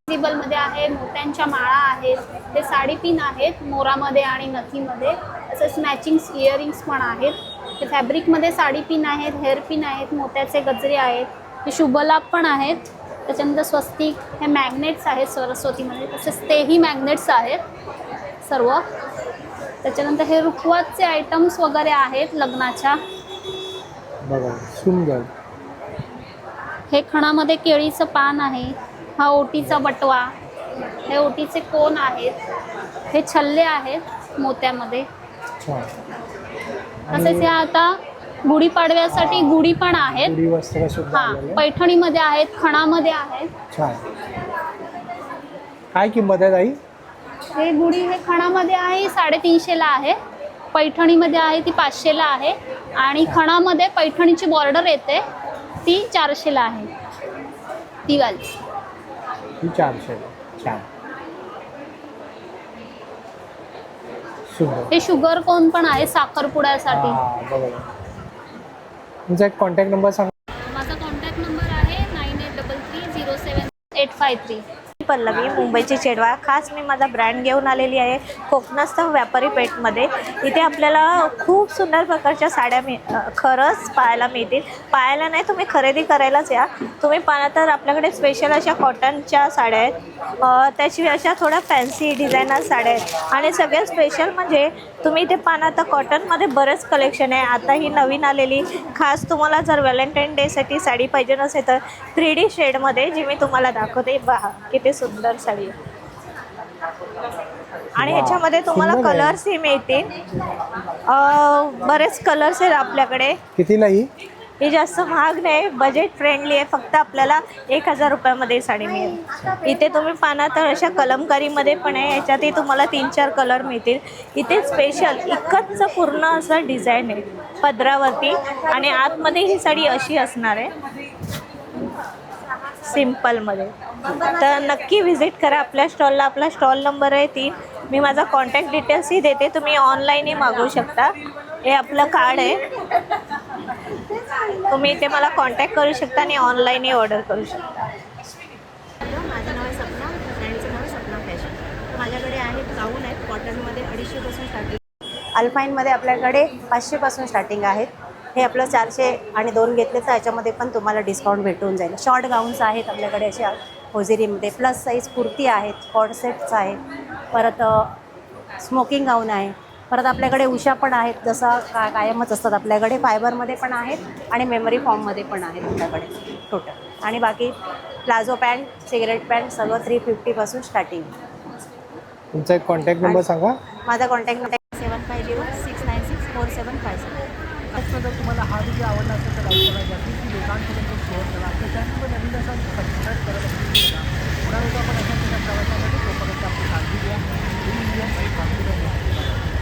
S2: मध्ये आहे, मोत्यांच्या माळा आहेत, ते साडी पिन आहेत मोरामध्ये आणि नथीमध्ये. तसेच मॅचिंग इयरिंग्स पण आहेत. ते फॅब्रिकमध्ये साडी पिन आहेत, हेअर पिन आहेत, मोत्याचे गजरे आहेत, हे शुभलाभ पण आहेत. त्याच्यानंतर स्वस्तिक, हे मॅग्नेट्स आहेत सरस्वतीमध्ये, तसेच तेही मॅग्नेट्स आहेत सर्व. त्याच्यानंतर हे रुखवतचे आयटम्स वगैरे आहेत लग्नाच्या.
S1: बघा, सुंदर.
S2: हे खणामध्ये केळीचं पान आहे. हा ओटीचा बटवा, हे ओटीचे कोन आहेत, हे छल्ले आहेत मोत्यामध्ये. तसेच हे आता गुढीपाडव्यासाठी गुढी पण आहेत. पैठणीमध्ये आहेत, खणामध्ये आहेत.
S1: छान. काय किंमत आहे ताई?
S2: हे गुढी हे खणामध्ये आहे 350ला आहे, पैठणीमध्ये आहे ती 500ला आहे, आणि खणामध्ये पैठणीची बॉर्डर येते ती 400ला आहे. ती वाली
S1: 400. छान.
S2: हे शुगर कोन पण आहे साखरपुड्यासाठी.
S1: तुमचा एक कॉन्टॅक्ट नंबर सांगा.
S2: माझा कॉन्टॅक्ट नंबर आहे 9833078853.
S22: पल्लवी, मुंबईची चेडवा. खास मी माझा ब्रँड घेऊन आलेली आहे कोकणस्थ व्यापारी पेठमध्ये. इथे आपल्याला खूप सुंदर प्रकारच्या साड्या खरंच पाहायला मिळतील. पाहायला नाही, तुम्ही खरेदी करायलाच या. तुम्ही पाहा तर आपल्याकडे स्पेशल अशा कॉटनच्या साड्या आहेत, त्याची अशा थोड्या फॅन्सी डिझायनर साड्या आहेत. आणि सगळ्यात स्पेशल म्हणजे तुम्ही इथे पाहा तर कॉटनमध्ये बरेच कलेक्शन आहे. आता ही नवीन आलेली खास तुम्हाला जर व्हॅलेंटाईन डेसाठी साडी पाहिजे नसेल तर 3D शेडमध्ये जी मी तुम्हाला दाखवते. पहा किती सुंदर साडी. आणि ह्याच्यामध्ये तुम्हाला कलर्सही मिळतील. बरेच कलर्स आहेत आपल्याकडे.
S1: कितीला ही?
S22: ही जास्त महाग नाही, बजेट फ्रेंडली आहे. फक्त आपल्याला 1000 रुपयामध्ये साडी मिळेल. इथे तुम्ही पाहता तर अशा कलमकारीमध्ये पण आहे, ह्याच्यातही तुम्हाला 3-4 कलर मिळतील. इथे स्पेशल इकतचं पूर्ण असं डिझाईन आहे पदरावरती, आणि आतमध्ये ही साडी अशी असणार आहे सिम्पलमध्ये. तर नक्की व्हिजिट करा आपल्या स्टॉलला. आपला स्टॉल नंबर आहे 3. मी माझा कॉन्टॅक्ट डिटेल्सही देते, तुम्ही ऑनलाईनही मागवू शकता. हे आपलं कार्ड आहे, तुम्ही इथे मला कॉन्टॅक्ट करू शकता आणि ऑनलाईनही ऑर्डर करू शकता.
S23: माझं नाव आहे सपना, ब्रँडचं नाव आहे सपना फॅशन. माझ्याकडे आहेत गाऊन आहेत कॉटनमध्ये 250पासून स्टार्टिंग.
S22: अल्पाईनमध्ये आपल्याकडे 500पासून स्टार्टिंग आहेत. हे आपलं 400 आणि 2 घेतले तर याच्यामध्ये पण तुम्हाला डिस्काउंट भेटून जाईल. शॉर्ट गाऊन्स आहेत आपल्याकडे अशा होजेरीमध्ये, प्लस साईज कुर्ती आहेत, कॉर्ड सेट्स आहेत, परत स्मोकिंग गाऊन आहे, परत आपल्याकडे उषा पण आहेत, जसं कायमच असतात आपल्याकडे. फायबरमध्ये पण आहेत आणि मेमरी फॉर्ममध्ये पण आहेत आपल्याकडे टोटल. आणि बाकी प्लाझो पॅन्ट, सिगरेट पॅन्ट सगळं 350पासून स्टार्टिंग.
S1: तुमचा एक कॉन्टॅक्ट नंबर सांगा.
S22: माझा कॉन्टॅक्ट नंबर 7506964757.
S1: जर तुम्हाला हा व्हिडिओ आवडला असेल तर लाईक करा, जास्तीत लोकांपर्यंत शेअर करा. आपल्या चॅनलवर नवीन असाल तर सबस्क्राईब करायला विसरू नका. पुन्हा एकदा आपण अशा प्रकारच्या प्रवासामध्ये तोपर्यंत आपली काळजी घ्या.